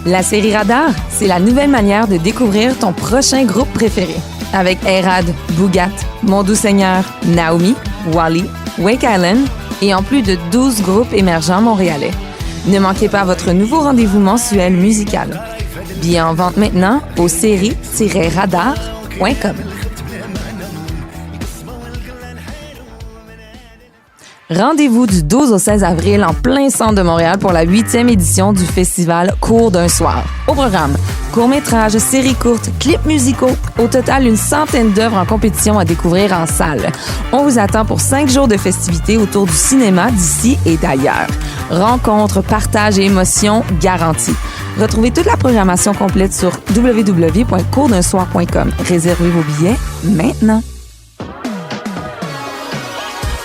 La série Radar, c'est la nouvelle manière de découvrir ton prochain groupe préféré. Avec Ayrad, Boogat, Mon Doux Seigneur, Naomi, Wally, Wake Island et en plus de 12 groupes émergents montréalais. Ne manquez pas votre nouveau rendez-vous mensuel musical. Billets en vente maintenant au série-radar.com. Rendez-vous du 12 au 16 avril en plein centre de Montréal pour la 8e édition du festival Cours d'un soir. Au programme, courts-métrages, séries courtes, clips musicaux. Au total, une centaine d'œuvres en compétition à découvrir en salle. On vous attend pour 5 jours de festivités autour du cinéma d'ici et d'ailleurs. Rencontres, partages et émotions garantis. Retrouvez toute la programmation complète sur www.coursdunsoir.com. Réservez vos billets maintenant.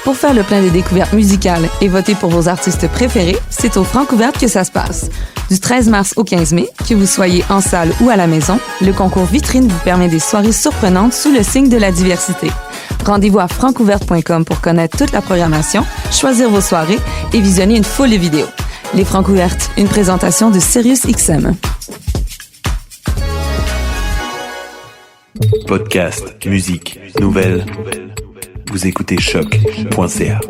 Pour faire le plein de découvertes musicales et voter pour vos artistes préférés, c'est au Francouverte que ça se passe. Du 13 mars au 15 mai, que vous soyez en salle ou à la maison, le concours vitrine vous permet des soirées surprenantes sous le signe de la diversité. Rendez-vous à francouverte.com pour connaître toute la programmation, choisir vos soirées et visionner une foule de vidéos. Les Francouvertes, une présentation de SiriusXM. Podcast, musique, nouvelles. Vous écoutez choc.ca.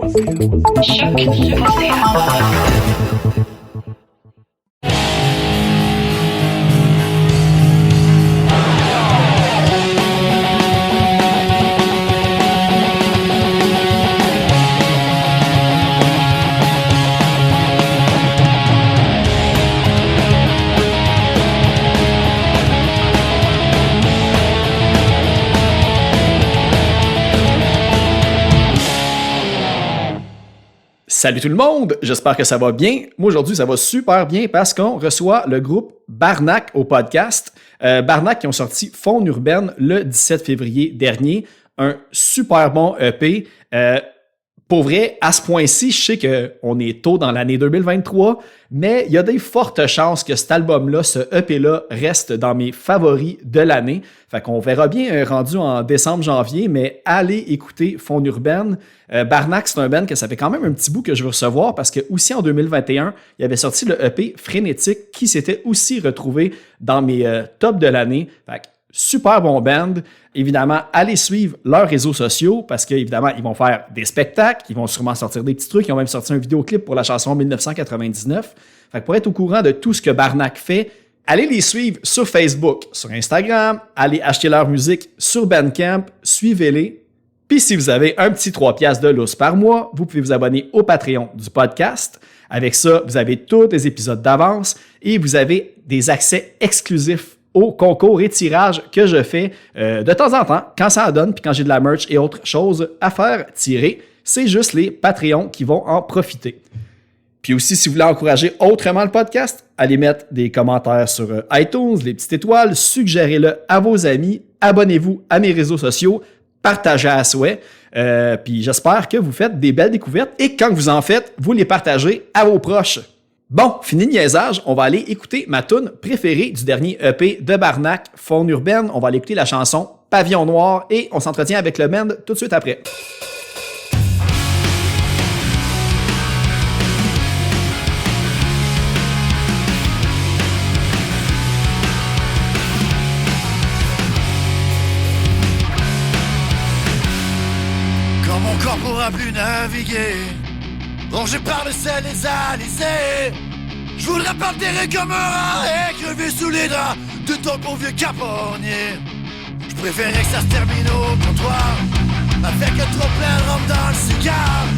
Salut tout le monde, j'espère que ça va bien. Moi aujourd'hui ça va super bien parce qu'on reçoit le groupe Barnac au podcast. Barnac qui ont sorti Faune urbaine le 17 février dernier. Un super bon EP. Pour vrai, à ce point-ci, je sais qu'on est tôt dans l'année 2023, mais il y a des fortes chances que cet album-là, ce EP-là, reste dans mes favoris de l'année. Fait qu'on verra bien rendu en décembre-janvier, mais allez écouter Faune urbaine. Barnac, c'est un band que ça fait quand même un petit bout que je veux recevoir parce que aussi en 2021, il avait sorti le EP Frénétique qui s'était aussi retrouvé dans mes tops de l'année. Fait que super bon band. Évidemment, allez suivre leurs réseaux sociaux parce qu'évidemment, ils vont faire des spectacles, ils vont sûrement sortir des petits trucs. Ils ont même sorti un vidéoclip pour la chanson 1999. Fait que pour être au courant de tout ce que Barnac fait, allez les suivre sur Facebook, sur Instagram, allez acheter leur musique sur Bandcamp, suivez-les. Puis si vous avez un petit 3$ de lousse par mois, vous pouvez vous abonner au Patreon du podcast. Avec ça, vous avez tous les épisodes d'avance et vous avez des accès exclusifs aux concours et tirages que je fais de temps en temps, quand ça en donne, puis quand j'ai de la merch et autres choses à faire tirer. C'est juste les Patreons qui vont en profiter. Puis aussi, si vous voulez encourager autrement le podcast, allez mettre des commentaires sur iTunes, les petites étoiles, suggérez-le à vos amis, abonnez-vous à mes réseaux sociaux, partagez à souhait. Puis j'espère que vous faites des belles découvertes et quand vous en faites, vous les partagez à vos proches. Bon, fini le niaisage, on va aller écouter ma toune préférée du dernier EP de Barnac, Faune urbaine. On va aller écouter la chanson Pavillon noir et on s'entretient avec le band tout de suite après. Quand mon corps pourra plus naviguer, rongé par le sel des alizés, je voudrais partir comme un rat et crever sous les draps de ton bon vieux caponnier. Je préférais que ça se termine au comptoir, avec un trop plein de rhum dans le cigare,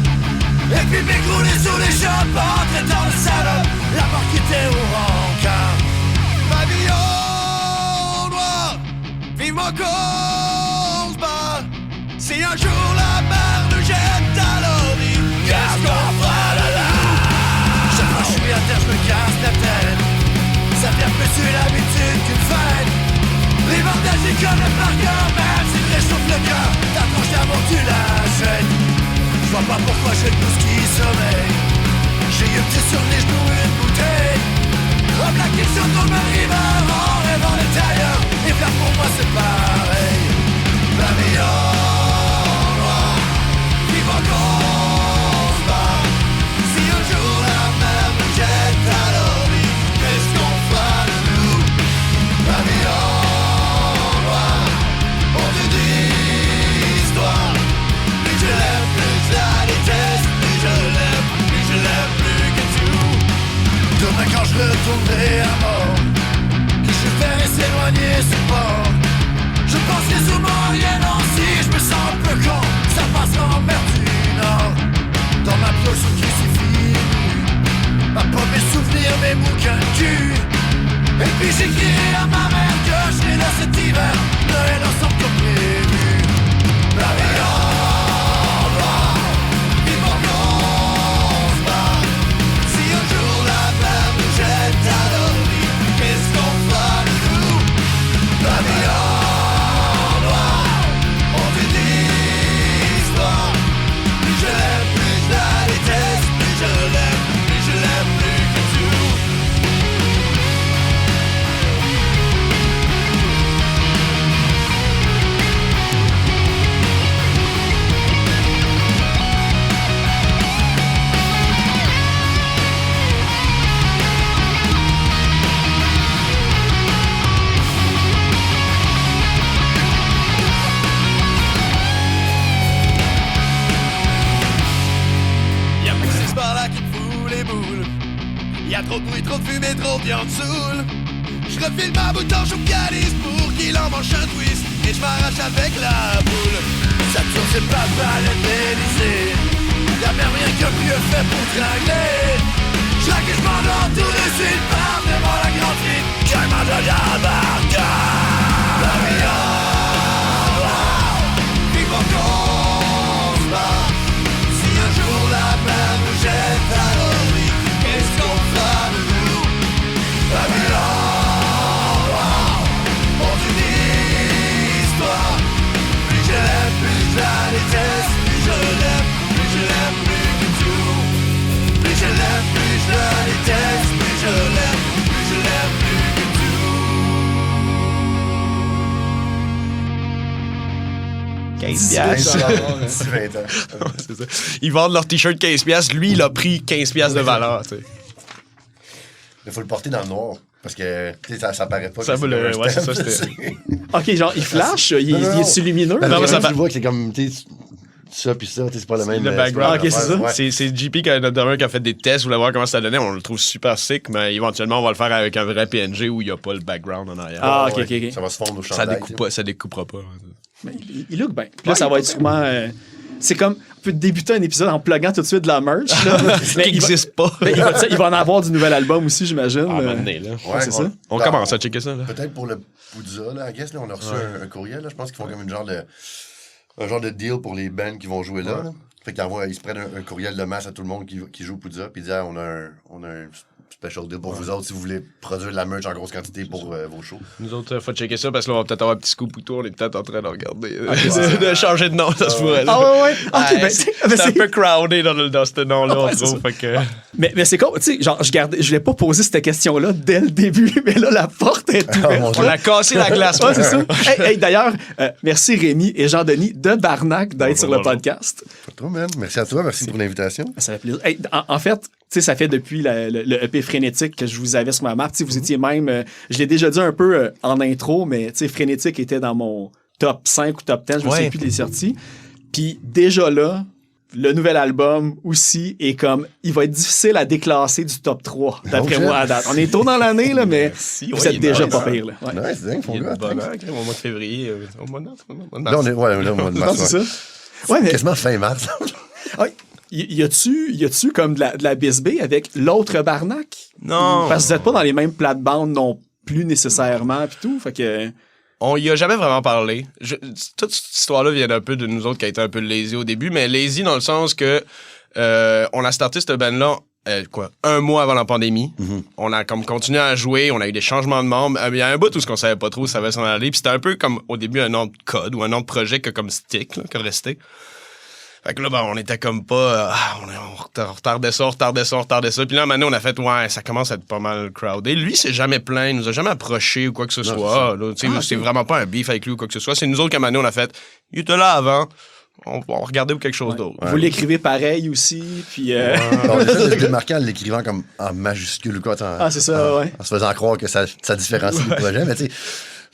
et puis m'écrouler sous les chopes, entrer dans le salon, la mort qui était au rencard. Pavillon noir, vive mon cause bat. Si un jour la mer nous jette à l'ordi, qu'est-ce qu'on fera là là? Chaque fois je suis à terre, je me casse la tête. Ça vient plus l'habitude qu'une fête. Les bandages ils connaissent par cœur, même s'ils te réchauffent le cœur. Ta tranche d'amour tu l'achètes. Je vois pas pourquoi j'ai tout ce qui sommeille. J'ai eu petit sur les genoux une bouteille. Un plaqué sur ton river en rêvant d'être ailleurs. Et faire pour moi c'est pareil. Pavillon noir, vive encore se bat. Si un jour la mer nous jette à l'ordi, qu'est-ce qu'on fera de tournerai à mort, que je ferai s'éloigner ce port. Je penserai souvent rien si je me sens un peu con, ça passera en mer du Nord. Dans ma pioche au crucifix, ma pomme, mes souvenirs, mes bouquins de cul. Et puis j'écrirai à ma mère que je serai là cet hiver, Noël ensemble comme prévu. La vie en noir, vivement qu'on se bat. Si un jour la mer nous jette à l'ordi, qu'est-ce qu'on fera de nous? La vie en noir, on dit l'histoire. Plus je l'aime, plus je la déteste. Plus je l'aime, plus je l'aime plus que tout. Y'a Maxis par là qui me fout les boules. Y'a trop de bruit, trop de fumée, trop de viande saoule. J'refile ma boutanche au calice pour qu'il en mange un twist. Et j'm'arrache avec la boule. Ça tourne, c'est pas mal l'Élysée. Y'a même rien que mieux fait pour tringler. J'laque et j'm'endors tout de suite par devant la grande fille. J'ai ma de la la vie en noir, vivant qu'on se bat. Si un jour la mer nous jette à l'ordi, qu'est-ce qu'on fera de nous? La vie en noir, on dit l'histoire. Plus je l'aime, plus je la déteste. Plus je l'aime, plus je l'aime plus que tout. Plus je l'aime, plus je la déteste. Plus je l'aime, plus je l'aime plus que tout. C'est 20 ans. C'est ça. Ils vendent leur t-shirt 15$. Lui, il a pris 15$ de valeur. Tu sais. Il faut le porter dans le noir. Parce que ça paraît pas. Ça que vaut c'est le. un Ouais, c'est stamp, ça. C'était. Ok, genre, il flash, il est lumineux. Non, mais ça tu vois que c'est comme, tu sais, ça puis ça, c'est pas le même. Le background. Ah, ok, c'est ça. Ouais. C'est JP qui a fait des tests, voulait voir comment ça donnait. On le trouve super sick, mais éventuellement, on va le faire avec un vrai PNG où il n'y a pas le background en arrière. Ah, Ouais, ok, ok. Ça va se fondre au Ça chandail. découpera pas. Mais il look bien. Puis là, ça va être sûrement. C'est comme. On peut débuter un épisode en pluguant tout de suite de la merch. Là. Mais il n'existe pas. Mais il va en avoir du nouvel album aussi, j'imagine. Ah, maintenant, là. Ouais, c'est ça. On commence à checker ça. Là. Peut-être pour le Poudza, là, I guess, là, on a reçu un courriel, là, je pense qu'ils font comme un genre de deal pour les bands qui vont jouer là. Fait qu'ils se prennent un courriel de masse à tout le monde qui joue au Poudza, puis ils disent on a un special deal pour vous autres si vous voulez produire de la merch en grosse quantité pour vos shows. Nous autres, faut checker ça parce que là, on va peut-être avoir un petit scoop ou tout. On est peut-être en train de regarder. De changer de nom, ça se pourrait. Là. Ah ouais. Ok, Ouais, c'est un peu crowded dans ce nom-là, on trouve. Fait que... Mais c'est con, tu sais, genre, je voulais pas poser cette question-là dès le début, mais là, la porte est ouverte. On a cassé la glace. Ouais, c'est ça. Hey, d'ailleurs, merci Rémi et Jean-Denis de Barnac d'être sur le bonjour. podcast. Pas trop, man. Merci à toi, merci pour l'invitation. Ça fait plaisir. Hey, en fait, tu sais, ça fait depuis le EP Frénétique que je vous avais sur ma map. Tu sais, vous étiez même, je l'ai déjà dit un peu en intro, mais tu sais, Frénétique était dans mon top 5 ou top 10, je me souviens plus des sorties. Puis déjà là, le nouvel album aussi est comme, il va être difficile à déclasser du top 3, d'après moi à date. On est tôt dans l'année, là, mais vous êtes déjà pas pire. Là. Ouais. Ouais, c'est dingue, Il y mon a gars. du bonheur, au mois de février, au mois de mars. Là, on est au mois de Non, mars. c'est ouais. ça. Ouais, mais Quasiment fin mars. ouais, y a-tu comme de la bisbée avec l'autre Barnac? Non. Parce que vous êtes pas dans les mêmes plates-bandes non plus nécessairement pis tout, fait que... On y a jamais vraiment parlé. Toute cette histoire-là vient un peu de nous autres qui a été un peu lazy au début, mais lazy dans le sens que on a starté cette band-là un mois avant la pandémie. Mm-hmm. On a comme continué à jouer, on a eu des changements de membres. Il y a un bout où ce qu'on savait pas trop où ça va s'en aller, puis c'était un peu comme au début un nom de code ou un nom de projet que comme stick, là, que restait. Fait que là, ben, on était comme pas... on retardait ça. Puis là, maintenant, on a fait, ouais, ça commence à être pas mal crowded. Lui, c'est jamais plein. Il nous a jamais approché ou quoi que ce soit. Là, c'est vraiment pas un beef avec lui ou quoi que ce soit. C'est nous autres qu'à maintenant, on a fait, il était là avant. On va regarder quelque chose d'autre. Vous l'écrivez pareil aussi, puis... On essaie de se démarquer en l'écrivant comme en majuscule ou quoi. c'est ça, ouais. En se faisant croire que ça différencie le projet. Mais tu sais,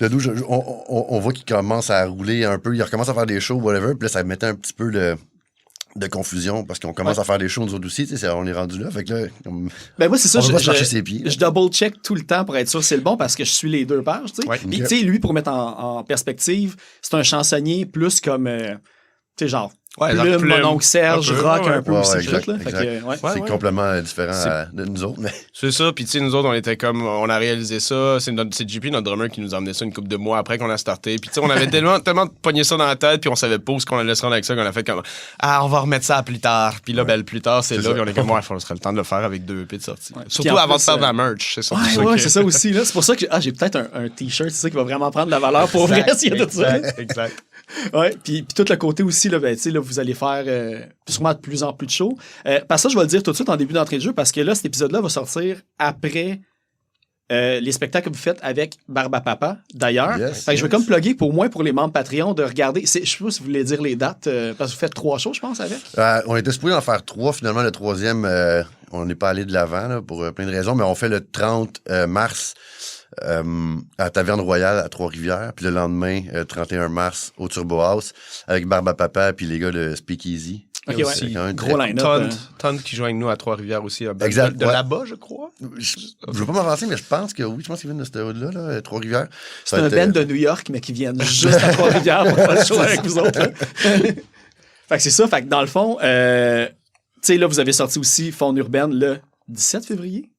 le Doux, on voit qu'il commence à rouler un peu. Il recommence à faire des shows, whatever. Puis là, ça mettait un petit peu de confusion parce qu'on commence à faire des shows nous autres aussi, tu sais, on est rendu là. Fait que là, Ben moi, c'est ça, on va pas chercher ses pieds. je double-check tout le temps pour être sûr que c'est le bon parce que je suis les deux pages, tu sais. Ouais. Puis, tu sais, lui, pour mettre en perspective, c'est un chansonnier plus comme, tu sais, genre, Ouais, Plume, Plume, mon oncle Serge, un peu, rock ouais. un peu Ouais, aussi, ouais, tout, exact, là. Fait exact. que, ouais. C'est complètement différent de nous autres, mais C'est ça, puis tu sais, nous autres, on était comme, on a réalisé ça, c'est JP, notre drummer, qui nous a amené ça une couple de mois après qu'on a starté, puis tu sais, on avait tellement pogné ça dans la tête, puis on savait pas où ce qu'on allait se rendre avec ça, qu'on a fait comme, on va remettre ça à plus tard, puis là, ben, le plus tard, c'est là, ça. puis on est comme, ouais, il serait le temps de le faire avec 2 EP de sortie. Ouais. Surtout Puis en avant de plus, faire de la merch, c'est ça. Ouais, c'est ça aussi, là. C'est pour ça que j'ai peut-être un t-shirt, c'est ça, qui va vraiment prendre de la valeur pour vrai s'il y a tout ça. Exact. Ouais, puis tout le côté aussi, là, ben, tu sais, là, vous allez faire sûrement de plus en plus de shows. Parce que ça, je vais le dire tout de suite en début d'entrée de jeu, parce que là, cet épisode-là va sortir après les spectacles que vous faites avec Barbapapa, d'ailleurs. Yes, Fait que je vais yes. comme plugger pour moins pour les membres Patreon de regarder. Je sais pas si vous voulez dire les dates, parce que vous faites 3 shows, je pense, avec. On était supposé en faire 3. Finalement, le 3e, on n'est pas allé de l'avant là, pour plein de raisons, mais on fait le 30 mars à Taverne Royale à Trois-Rivières, puis le lendemain, 31 mars, au Turbo House, avec Barbapapa puis les gars de Speakeasy. Ok, Il y a ouais. aussi quand même Gros très- line-up. Tante qui joue avec nous à Trois-Rivières aussi. Exact, De ouais. là-bas, je crois. Je veux pas m'avancer, mais je pense que oui, je pense qu'ils viennent de cette route-là, là, Trois-Rivières. C'est un band de New York, mais qui viennent juste à Trois-Rivières pour faire le show avec vous autres. Là. Fait que c'est ça. Fait que dans le fond, tu sais, là, vous avez sorti aussi Faune urbaine le 17 février.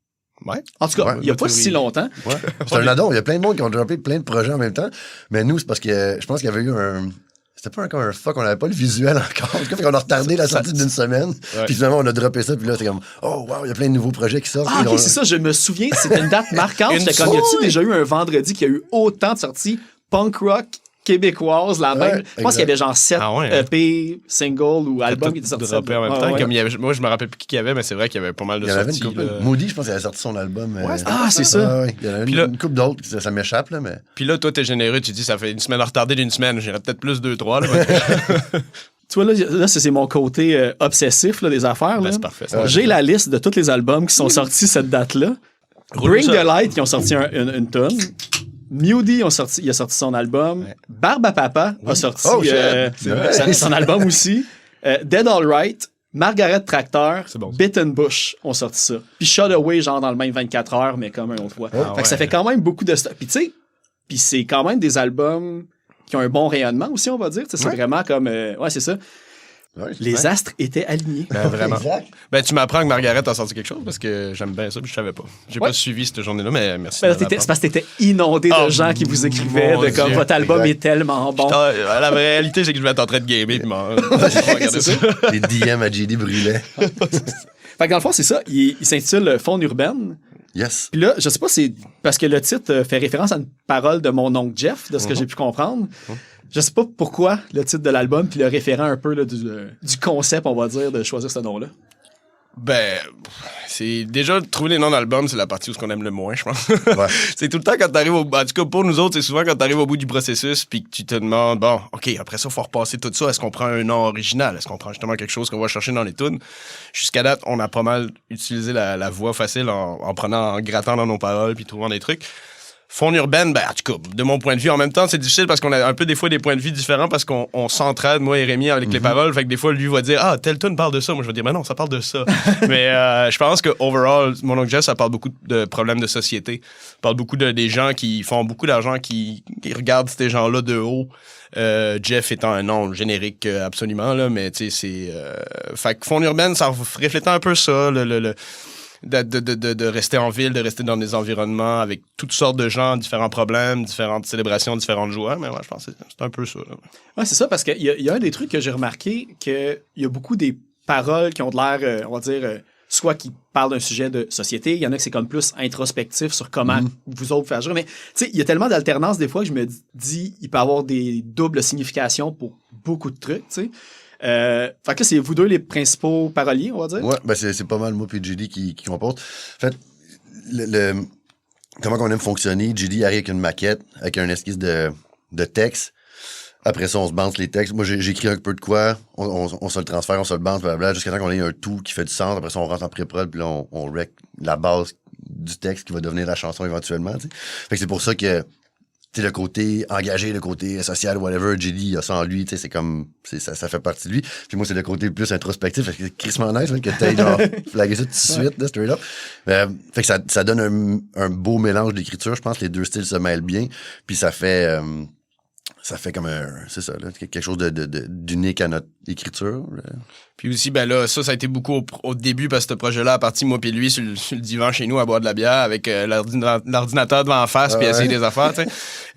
Ouais. En tout cas, Ouais, il n'y a le pas février. si longtemps. Ouais. C'est un addon. Il y a plein de monde qui ont droppé plein de projets en même temps. Mais nous, c'est parce que je pense qu'il y avait eu un. C'était pas encore un fuck, on n'avait pas le visuel encore. En tout cas, fait qu'on a retardé la sortie d'une semaine. Ouais. Puis finalement, on a droppé ça. Puis là, c'est comme, oh, wow, il y a plein de nouveaux projets qui sortent. Ah, Puis ok, on- c'est ça, je me souviens, c'était une date marquante. Une C'était comme, y a-tu soirée. déjà eu un vendredi qui a eu autant de sorties punk rock québécoises, la Ouais, même. Je pense qu'il y avait genre 7 Ah ouais, hein. EP, single ou albums qui étaient sortis. Droppé en même Ouais, temps. ouais. Comme il y avait, moi, je me rappelle plus qui y avait, mais c'est vrai qu'il y avait pas mal de Il y en avait une sorties. couple. là. Moody, je pense qu'il avait sorti son album. Ah, c'est ça. Ouais. Il y en avait Puis une, là- une couple d'autres. Ça m'échappe, là, mais. Puis là, toi, t'es généreux, tu dis, ça fait une semaine retardée d'une semaine. J'irais peut-être plus 2-3. Là, Tu vois, là c'est mon côté obsessif là, des affaires. Ben, là. c'est parfait, ça. J'ai la liste de tous les albums qui sont sortis cette date-là. Bring ça. the Light, qui ont sorti une tonne. Mewdy, il a sorti son album. Ouais. Barbapapa a sorti Oh, shit. C'est vrai. son album aussi. Dead Alright, Margaret Tractor, C'est bon, ça. Bitten Bush ont sorti ça. Puis Shut Away, genre dans le même 24 heures, mais comme un autre fois. Ah Fait que ça ouais. fait quand même beaucoup de stuff. Puis tu sais, puis c'est quand même des albums qui ont un bon rayonnement aussi, on va dire. Tu sais, c'est vraiment comme... ouais, c'est ça. Ouais, Les astres étaient alignés. Ben, vraiment. Exact. Ben, tu m'apprends que Margaret a sorti quelque chose parce que j'aime bien ça, puis je savais pas. J'ai Ouais. pas suivi cette journée-là, mais merci. Ben, de c'est m'apprendre. parce que t'étais inondé de Oh, gens qui vous écrivaient mon de comme Dieu. votre album Exact. est tellement bon. Ah, la réalité, c'est que je vais être en train de gamer, puis regarder ça. Les DM à JD brûlaient. Fait que dans le fond, c'est ça. Il s'intitule Faune urbaine. Yes. Puis là, je sais pas, c'est parce que le titre fait référence à une parole de mon oncle Jeff, de ce que j'ai pu comprendre. Je sais pas pourquoi le titre de l'album, puis le référent un peu là, du concept, on va dire, de choisir ce nom-là. Ben, c'est déjà trouver les noms d'albums, c'est la partie où ce qu'on aime le moins, je pense. Ouais. C'est tout le temps quand t'arrives au... En tout cas, pour nous autres, c'est souvent quand t'arrives au bout du processus puis que tu te demandes, bon, OK, après ça, faut repasser tout ça. Est-ce qu'on prend un nom original? Est-ce qu'on prend justement quelque chose qu'on va chercher dans les tunes? Jusqu'à date, on a pas mal utilisé la voix facile en grattant dans nos paroles puis trouvant des trucs. Faune urbaine, ben, en tout cas, de mon point de vue, en même temps, c'est difficile parce qu'on a un peu des fois des points de vue différents parce qu'on s'entraide, moi et Rémi, avec les paroles. Fait que des fois, lui va dire, ah, telle tune parle de ça. Moi, je vais dire, ben non, ça parle de ça. Mais je pense que, overall, mon oncle Jeff, ça parle beaucoup de problèmes de société. Ça parle beaucoup des gens qui font beaucoup d'argent, qui regardent ces gens-là de haut. Jeff étant un nom générique absolument, là, mais tu sais, c'est. Fait que Faune urbaine, ça reflète un peu ça, de rester en ville, de rester dans des environnements avec toutes sortes de gens, différents problèmes, différentes célébrations, différentes joies. Mais ouais, je pense que c'est un peu ça. Là. Ouais, c'est ça, parce qu'il y a un des trucs que j'ai remarqué, qu'il y a beaucoup des paroles qui ont de l'air, on va dire, soit qui parlent d'un sujet de société, il y en a que c'est comme plus introspectif sur comment vous autres faire agir. Mais tu sais, il y a tellement d'alternance des fois que je me dis, il peut y avoir des doubles significations pour beaucoup de trucs, tu sais. Fait que là, c'est vous deux les principaux paroliers, on va dire. Ouais, ben c'est pas mal moi et JD qui composent. En fait, comment on aime fonctionner, JD arrive avec une maquette, avec un esquisse de texte. Après ça, on se bande les textes. Moi, j'écris un peu de quoi, on se le transfère, on se le bande, blablabla, jusqu'à temps qu'on ait un tout qui fait du sens. Après ça, on rentre en pré-prod, puis là, on rec la base du texte qui va devenir la chanson éventuellement. T'sais. Fait que c'est pour ça que le côté engagé, le côté social, whatever, JD, il a ça en lui, tu sais, c'est comme, ça fait partie de lui. Puis moi, c'est le côté plus introspectif, fait que c'est crissement nice, hein, que t'aies genre flagué ça tout de suite, là, straight up. Fait que ça donne un beau mélange d'écriture, je pense, les deux styles se mêlent bien, puis ça fait comme c'est ça, là, quelque chose d'unique à notre écriture. Puis aussi, ben là, ça a été beaucoup au début parce que ce projet-là a parti, moi puis lui, sur le divan chez nous à boire de la bière avec l'ordinateur devant la face puis essayer des affaires, tu sais.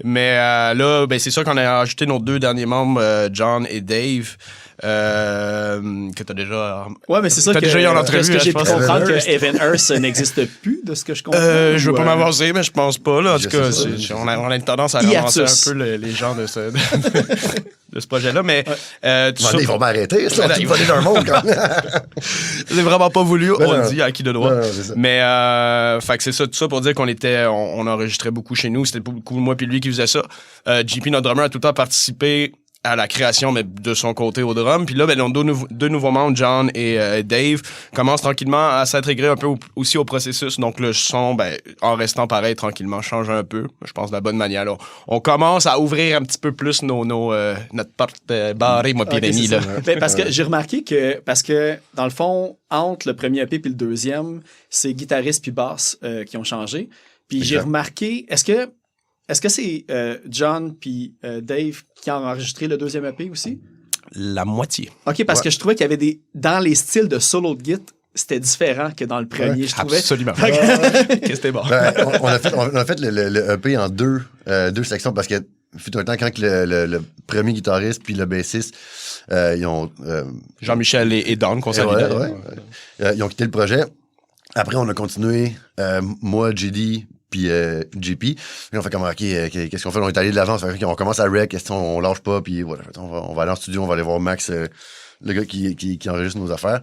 Mais là, ben c'est sûr qu'on a ajouté nos 2 derniers membres, John et Dave, que t'as déjà... Ouais, mais c'est ça t'as déjà eu en entrevue, ce que j'ai pu pense. comprendre que Evan Hurst n'existe plus, de ce que je comprends. Je veux pas m'avancer, mais je pense pas, là. En tout cas, on a une tendance à ramasser Hiatus. un peu les gens de ce projet-là, mais... Ils vont m'arrêter, ça, Ben, ils vont aller dans le monde, quand même. C'est vraiment pas voulu, Ben on non. dit à qui de droit. Non, c'est ça. Mais, fait que c'est ça, tout ça pour dire on enregistrait beaucoup chez nous. C'était beaucoup moi puis lui qui faisait ça. JP, notre drummer, a tout le temps participé à la création, mais de son côté au drum. Puis là, ben, deux nouveaux membres, John et Dave, commencent tranquillement à s'intégrer un peu aussi au processus. Donc le son, ben, en restant pareil, tranquillement, change un peu. Je pense de la bonne manière. Là. On commence à ouvrir un petit peu plus notre porte barrée, moi, puis Ok, Rémi, c'est là. ça. Ben, parce que j'ai remarqué que, dans le fond, entre le premier EP et le deuxième, c'est guitariste puis basse qui ont changé. Puis j'ai Exact. remarqué, est-ce que c'est John puis Dave qui ont enregistré le deuxième EP aussi? La moitié. OK, parce que je trouvais qu'il y avait dans les styles de solo de git, c'était différent que dans le premier, je trouvais. Absolument. Qu'est-ce que c'était bon. Ben, on a fait le EP en deux sections parce que fut un temps quand le premier guitariste puis le bassiste ils ont Jean-Michel et Don, qu'on salue. ils ont quitté le projet. Après, on a continué, moi, JD, puis JP. Et on fait comme, OK, qu'est-ce qu'on fait? On est allé de l'avant. On commence à rec, on lâche pas, puis voilà. On va aller en studio, on va aller voir Max, le gars qui enregistre nos affaires.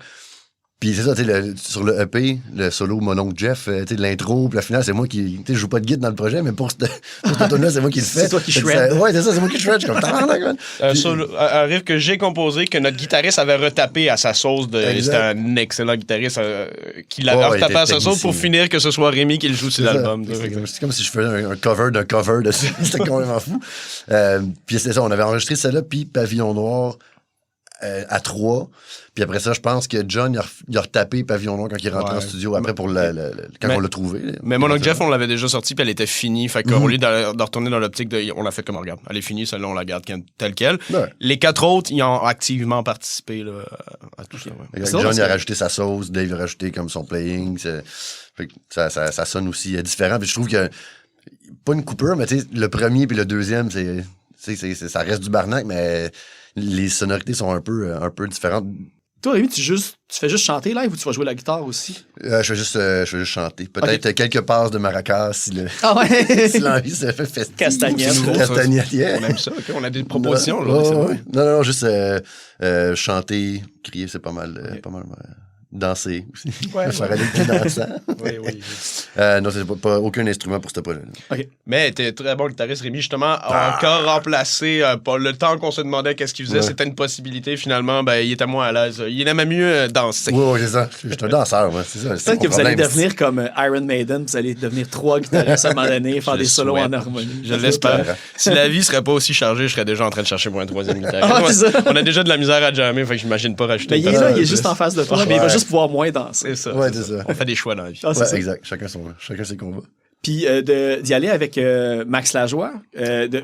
Puis c'est ça, tu sais, sur le EP, le solo Mon oncle Jeff, tu sais, l'intro, puis la finale, c'est moi qui, tu sais, je joue pas de guide dans le projet, mais pour cette tune-là, c'est moi qui le fais. C'est toi qui Fait que shred. Ouais, c'est ça, c'est moi qui shred. Je suis comme, tabarnak, man. Un riff que j'ai composé, que notre guitariste avait retapé à sa sauce. Exact. C'était un excellent guitariste qui l'avait Ouais, retapé il à était sa sauce pour technicien. finir que ce soit Rémi qui le joue sur C'est ça. l'album. C'est comme si je faisais un cover d'un cover de ça. C'était complètement fou. Puis c'était ça, on avait enregistré celle-là, puis Pavillon Noir à 3. Puis après ça, je pense que John, il a retapé Pavillon Noir quand il est rentré en studio, après pour quand on l'a trouvé. Mais mon oncle Jeff, on l'avait déjà sorti, puis elle était finie. Fait qu'au lieu de retourner dans l'optique, on l'a fait comme, regarde, elle est finie, celle-là, on la garde telle quelle. Ouais. Les 4 autres, ils ont activement participé là, à tout ça. Ouais. Exact. John, il a rajouté sa sauce, Dave a rajouté comme son playing. Fait que ça sonne aussi différent. Puis je trouve que, pas une coupure, mais tu sais, le premier puis le deuxième, ça reste du Barnac, mais les sonorités sont un peu différentes. Toi, Rémi, tu fais juste chanter live ou tu vas jouer la guitare aussi? Je vais juste chanter. Peut-être quelques passes de maracas Ah ouais? si l'envie se fait festive. Castagnette. C'est nouveau, ça. Castagnette, yeah. On aime ça, ok? On a des propositions. Non, Là, ouais. Non, juste chanter, crier, c'est pas mal. Danser aussi. Ouais, Faire aller le pied dansant. oui, oui. Non, c'est pas aucun instrument pour ce projet-là. Mais t'es très bon guitariste, Rémi. Justement, a encore remplacé le temps qu'on se demandait qu'est-ce qu'il faisait. Ouais. C'était une possibilité. Finalement, ben, il était moins à l'aise. Il aimait mieux danser. Oui, c'est ça. Je suis un danseur, moi. C'est ça. c'est Peut-être que mon vous allez problème. devenir comme Iron Maiden, vous allez devenir 3 guitaristes à un moment donné, faire Je des le solos souhaite. en harmonie. Je l'espère. Si la vie serait pas aussi chargée, je serais déjà en train de chercher pour un 3e guitariste. Ah, c'est ça. On a déjà de la misère à jammer, fait que j'imagine pas rajouter. Mais il est une là, personne il est de juste plus. en face de toi, mais il va juste pouvoir moins danser. C'est ça. Ouais, c'est ça. On fait des choix dans la vie. Ah, c'est Ouais, ça. exact. Chacun ses combats. Puis d'y aller avec Max Lajoie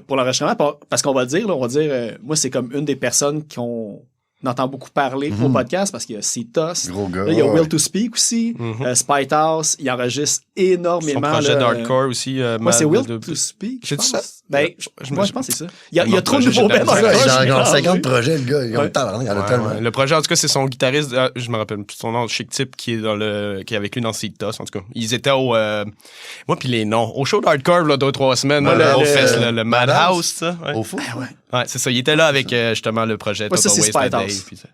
pour l'enregistrement, parce qu'on va le dire, là, on va dire, moi, c'est comme une des personnes qu'on entend beaucoup parler au podcast, parce qu'il y a Citos, Gros gars. là, il y a ouais. Will to Speak aussi, Spite House, il enregistre énormément. Son projet là, d'hardcore aussi. moi, c'est Will to Speak. J'ai dit ça? Ben, Je moi, me- je pense que c'est ça. Il y a Mon trop de projet, nouveaux j'ai bands perdu. encore. Il y a genre je 50 mélange. projets, le gars. Il y Ouais. en a tellement. Le projet, en tout cas, c'est son guitariste, je me rappelle plus son nom, Chic Tip, qui est avec lui dans Citos, en tout cas. Ils étaient moi puis les noms, au show d'hardcore, là, 2-3 semaines, Ouais, là, au le- fest, le Madhouse, ça. Ouais. Au fond. Ouais, c'est ça. Il était là avec justement le projet Ouais, ça, Total c'est Waste Spite à House. Dave, puis ça.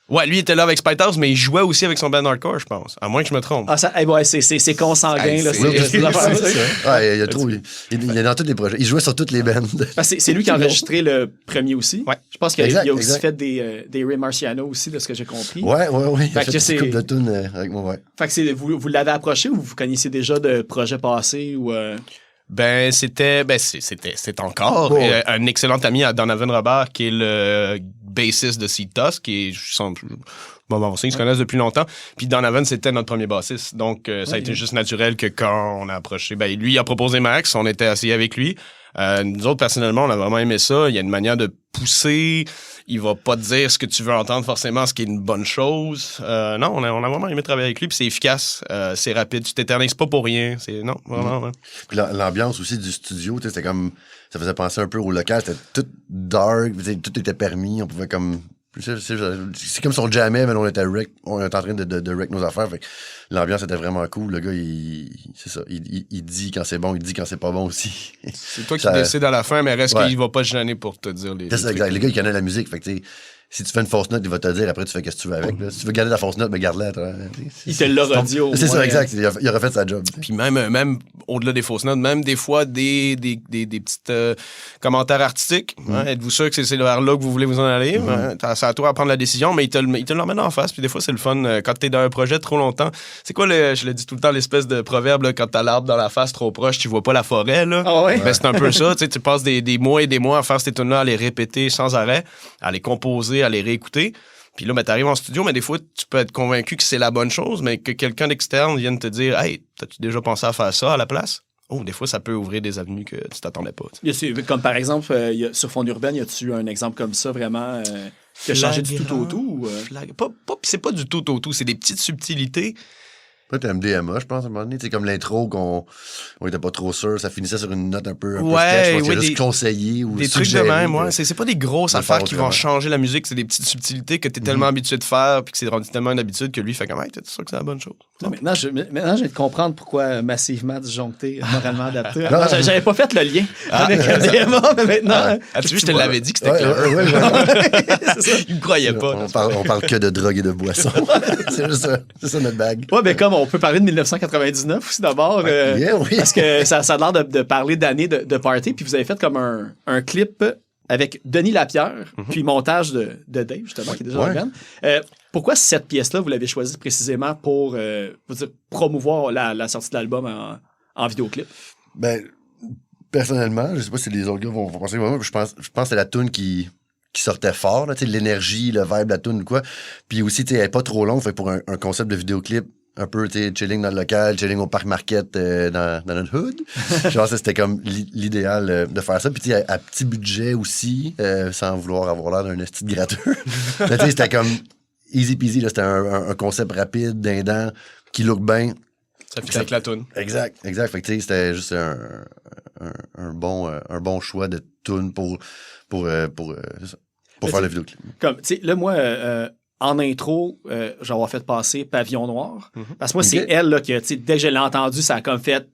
Ouais, lui il était là avec Spite House, mais il jouait aussi avec son band hardcore, je pense. À moins que je me trompe. Ah, ça, c'est consanguin, Hey, là. c'est- c'est- c'est- Ouais, il y a trop. Il est dans tous les projets. Il jouait sur toutes les bandes. Ah, c'est lui qui a enregistré le premier aussi. Ouais. Je pense qu'il Exact, a aussi exact. fait des Ray Marciano aussi, de ce que j'ai compris. Ouais. Il Fait a que fait c'est- une couple de tunes avec moi, ouais. Fait que vous l'avez approché ou vous connaissiez déjà de projets passés ou Ben, c'était encore un excellent ami à Donovan Robert, qui est le bassiste de Seed Tusk, qui est, je sens, ils se connaissent depuis longtemps. Puis Donovan, c'était notre premier bassiste. Donc, ça a été juste naturel que quand on a approché, ben, lui, il a proposé Max, on était assis avec lui. Nous autres, personnellement, on a vraiment aimé ça. Il y a une manière de pousser. Il va pas te dire ce que tu veux entendre forcément, ce qui est une bonne chose. Non, on a vraiment aimé travailler avec lui. Puis c'est efficace, c'est rapide. Tu t'éternises pas pour rien. Non, vraiment. Ouais. Puis l'ambiance aussi du studio, c'était comme... Ça faisait penser un peu au local. C'était tout dark. Tout était permis. On pouvait comme... C'est comme si on jammait, mais on était en train de wreck nos affaires. Fait que l'ambiance était vraiment cool. Le gars, c'est ça. Il dit quand c'est bon, il dit quand c'est pas bon aussi. C'est toi qui décides à la fin, mais reste qu'il va pas se gêner pour te dire les. C'est ça, exact. Le gars, il connaît la musique. Fait que, si tu fais une fausse note, il va te dire après, tu fais ce que tu veux avec. Là. Si tu veux garder la fausse note, mais garde-la. Il te l'a redit au C'est ça, exact. Il aurait fait sa job. Puis même au-delà des fausses notes, même des fois des petites commentaires artistiques. Hein, êtes-vous sûr que c'est vers là que vous voulez vous en aller? C'est à toi à prendre la décision, mais il te l'emmène en face. Puis des fois, c'est le fun. Quand t'es dans un projet trop longtemps, c'est quoi, je le dis tout le temps, l'espèce de proverbe, là, quand t'as l'arbre dans la face trop proche, tu vois pas la forêt. Là. Ah ouais? Ben, c'est un peu ça. Tu passes des mois et des mois à faire ces tunes-là, à les répéter sans arrêt, à les composer, à les réécouter. Puis là, ben, t'arrives en studio, mais des fois, tu peux être convaincu que c'est la bonne chose, mais que quelqu'un d'externe vienne te dire « Hey, t'as-tu déjà pensé à faire ça à la place? » Oh, des fois, ça peut ouvrir des avenues que tu t'attendais pas. Comme par exemple, sur Fond urbaine, y a-tu un exemple comme ça vraiment qui a changé du tout au tout? C'est pas du tout au tout, c'est des petites subtilités. Peut-être MDMA, je pense, à un moment donné. C'est comme l'intro qu'on était pas trop sûr. Ça finissait sur une note un peu sketch. Je pense qu'il a juste conseillé ou des trucs de même, ouais. C'est pas des grosses affaires qui vont changer la musique. C'est des petites subtilités que t'es tellement habitué de faire puis que c'est rendu tellement une habitude que lui fait comme, hey, t'es sûr que c'est la bonne chose? Non, maintenant, je viens de comprendre pourquoi massivement disjoncté, moralement adapté. J'avais pas fait le lien avec MDMA, mais maintenant... Tu vois, je te l'avais dit que c'était clair. Il me croyait pas. On parle que de drogue et de boissons. C'est ça notre bague. Ouais, mais comme on peut parler de 1999 aussi d'abord, oui. parce que ça a l'air de parler d'années de party, puis vous avez fait comme un clip avec Denis Lapierre, puis montage de Dave, justement, qui est déjà organe. Pourquoi cette pièce-là, vous l'avez choisie précisément pour promouvoir la sortie de l'album en vidéoclip? Ben, personnellement, je sais pas si les autres gars vont penser, mais je pense que c'est la toune qui sortait fort, là, l'énergie, le vibe de la toune ou quoi. Puis aussi, elle est pas trop longue, fait pour un concept de vidéoclip, un peu, chilling dans le local, chilling au parc market dans notre hood. Je pense que c'était comme l'idéal de faire ça. Puis, à petit budget aussi, sans vouloir avoir l'air d'un esti de gratteux. Mais c'était comme easy peasy, là, c'était un concept rapide, dindant, qui look bien. Ça fit avec la toune. Exact. Fait que, c'était juste un bon choix de toune pour faire le vidéoclip. Comme, tu sais, là, moi... en intro, j'aurais fait passer Pavillon Noir. Parce que moi, c'est elle là, qui, dès que je l'ai entendu, ça a comme fait...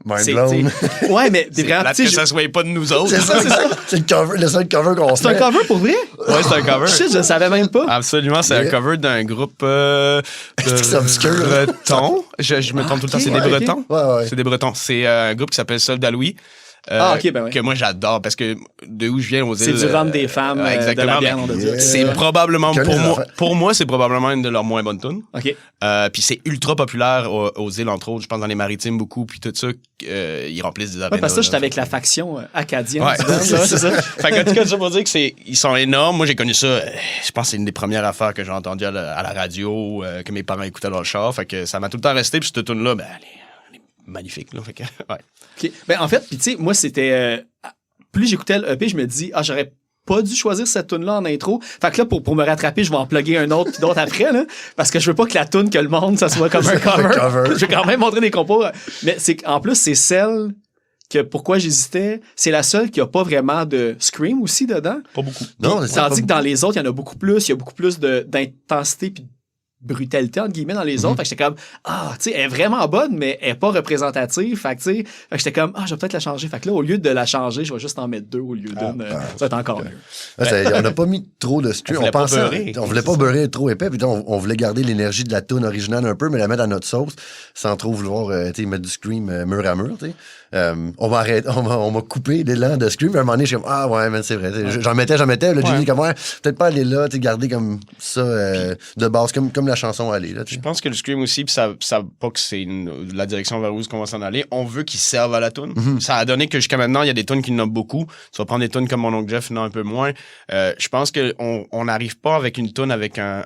Mind blown. Ouais, mais c'est plate que ça soit pas de nous autres. C'est ça. C'est le seul cover qu'on fait. C'est un cover pour vrai? Ouais, c'est un cover. Je savais même pas. Absolument, c'est un cover d'un groupe c'est obscur. Bretons. Je me trompe tout le temps, c'est des Bretons. Ouais. C'est des Bretons. C'est un groupe qui s'appelle Soldat Louis. Que moi j'adore parce que de où je viens aux îles. C'est du rhum des femmes de la bière, on doit dire. C'est probablement pour moi c'est probablement une de leurs moins bonnes tunes. OK. Puis c'est ultra populaire aux îles entre autres, je pense dans les maritimes beaucoup puis tout ça ils remplissent des arénas. Parce que ça j'étais avec la faction acadienne. Ouais, c'est ça. Fait qu'en tout cas ça pour dire que ils sont énormes. Moi j'ai connu ça, je pense que c'est une des premières affaires que j'ai entendues à la radio que mes parents écoutaient dans le char, fait que ça m'a tout le temps resté puis cette tune là elle est magnifique là, fait que ouais. Okay. Ben, en fait, puis tu sais, moi, c'était... plus j'écoutais le EP, je me dis, j'aurais pas dû choisir cette tune-là en intro. Fait que là, pour me rattraper, je vais en plugger un autre puis d'autres après, là, parce que je veux pas que la tune, que le monde, ça soit comme un cover. Je vais quand même montrer des compos. Mais en plus, c'est celle que, pourquoi j'hésitais, c'est la seule qui a pas vraiment de scream aussi dedans. Pas beaucoup. Non, tandis que dans les autres, il y en a beaucoup plus. Il y a beaucoup plus d'intensité puis brutalité, entre guillemets, dans les autres. Fait que j'étais comme, tu sais, elle est vraiment bonne, mais elle est pas représentative. Fait que, tu sais, j'étais comme, je vais peut-être la changer. Fait que là, au lieu de la changer, je vais juste en mettre 2 au lieu d'une. Ça va être encore mieux. On n'a pas mis trop de screw. On voulait pas beurrer trop épais. Puis on voulait garder l'énergie de la tune originale un peu, mais la mettre à notre sauce, sans trop vouloir mettre du scream mur à mur, tu sais. On m'a coupé l'élan de scream. À un moment donné, je suis comme, ouais, mais c'est vrai. J'en mettais. Là, j'ai dit, comme, peut-être pas aller là, garder comme ça de base, comme la chanson aller. Là, Je pense que le scream aussi, puis ça pas que c'est la direction vers où on va s'en aller, on veut qu'ils servent à la tune. Ça a donné que jusqu'à maintenant, il y a des tunes qui n'ont beaucoup. Tu vas prendre des tunes comme mon oncle Jeff, non un peu moins. Je pense qu'on n'arrive pas avec une tune avec un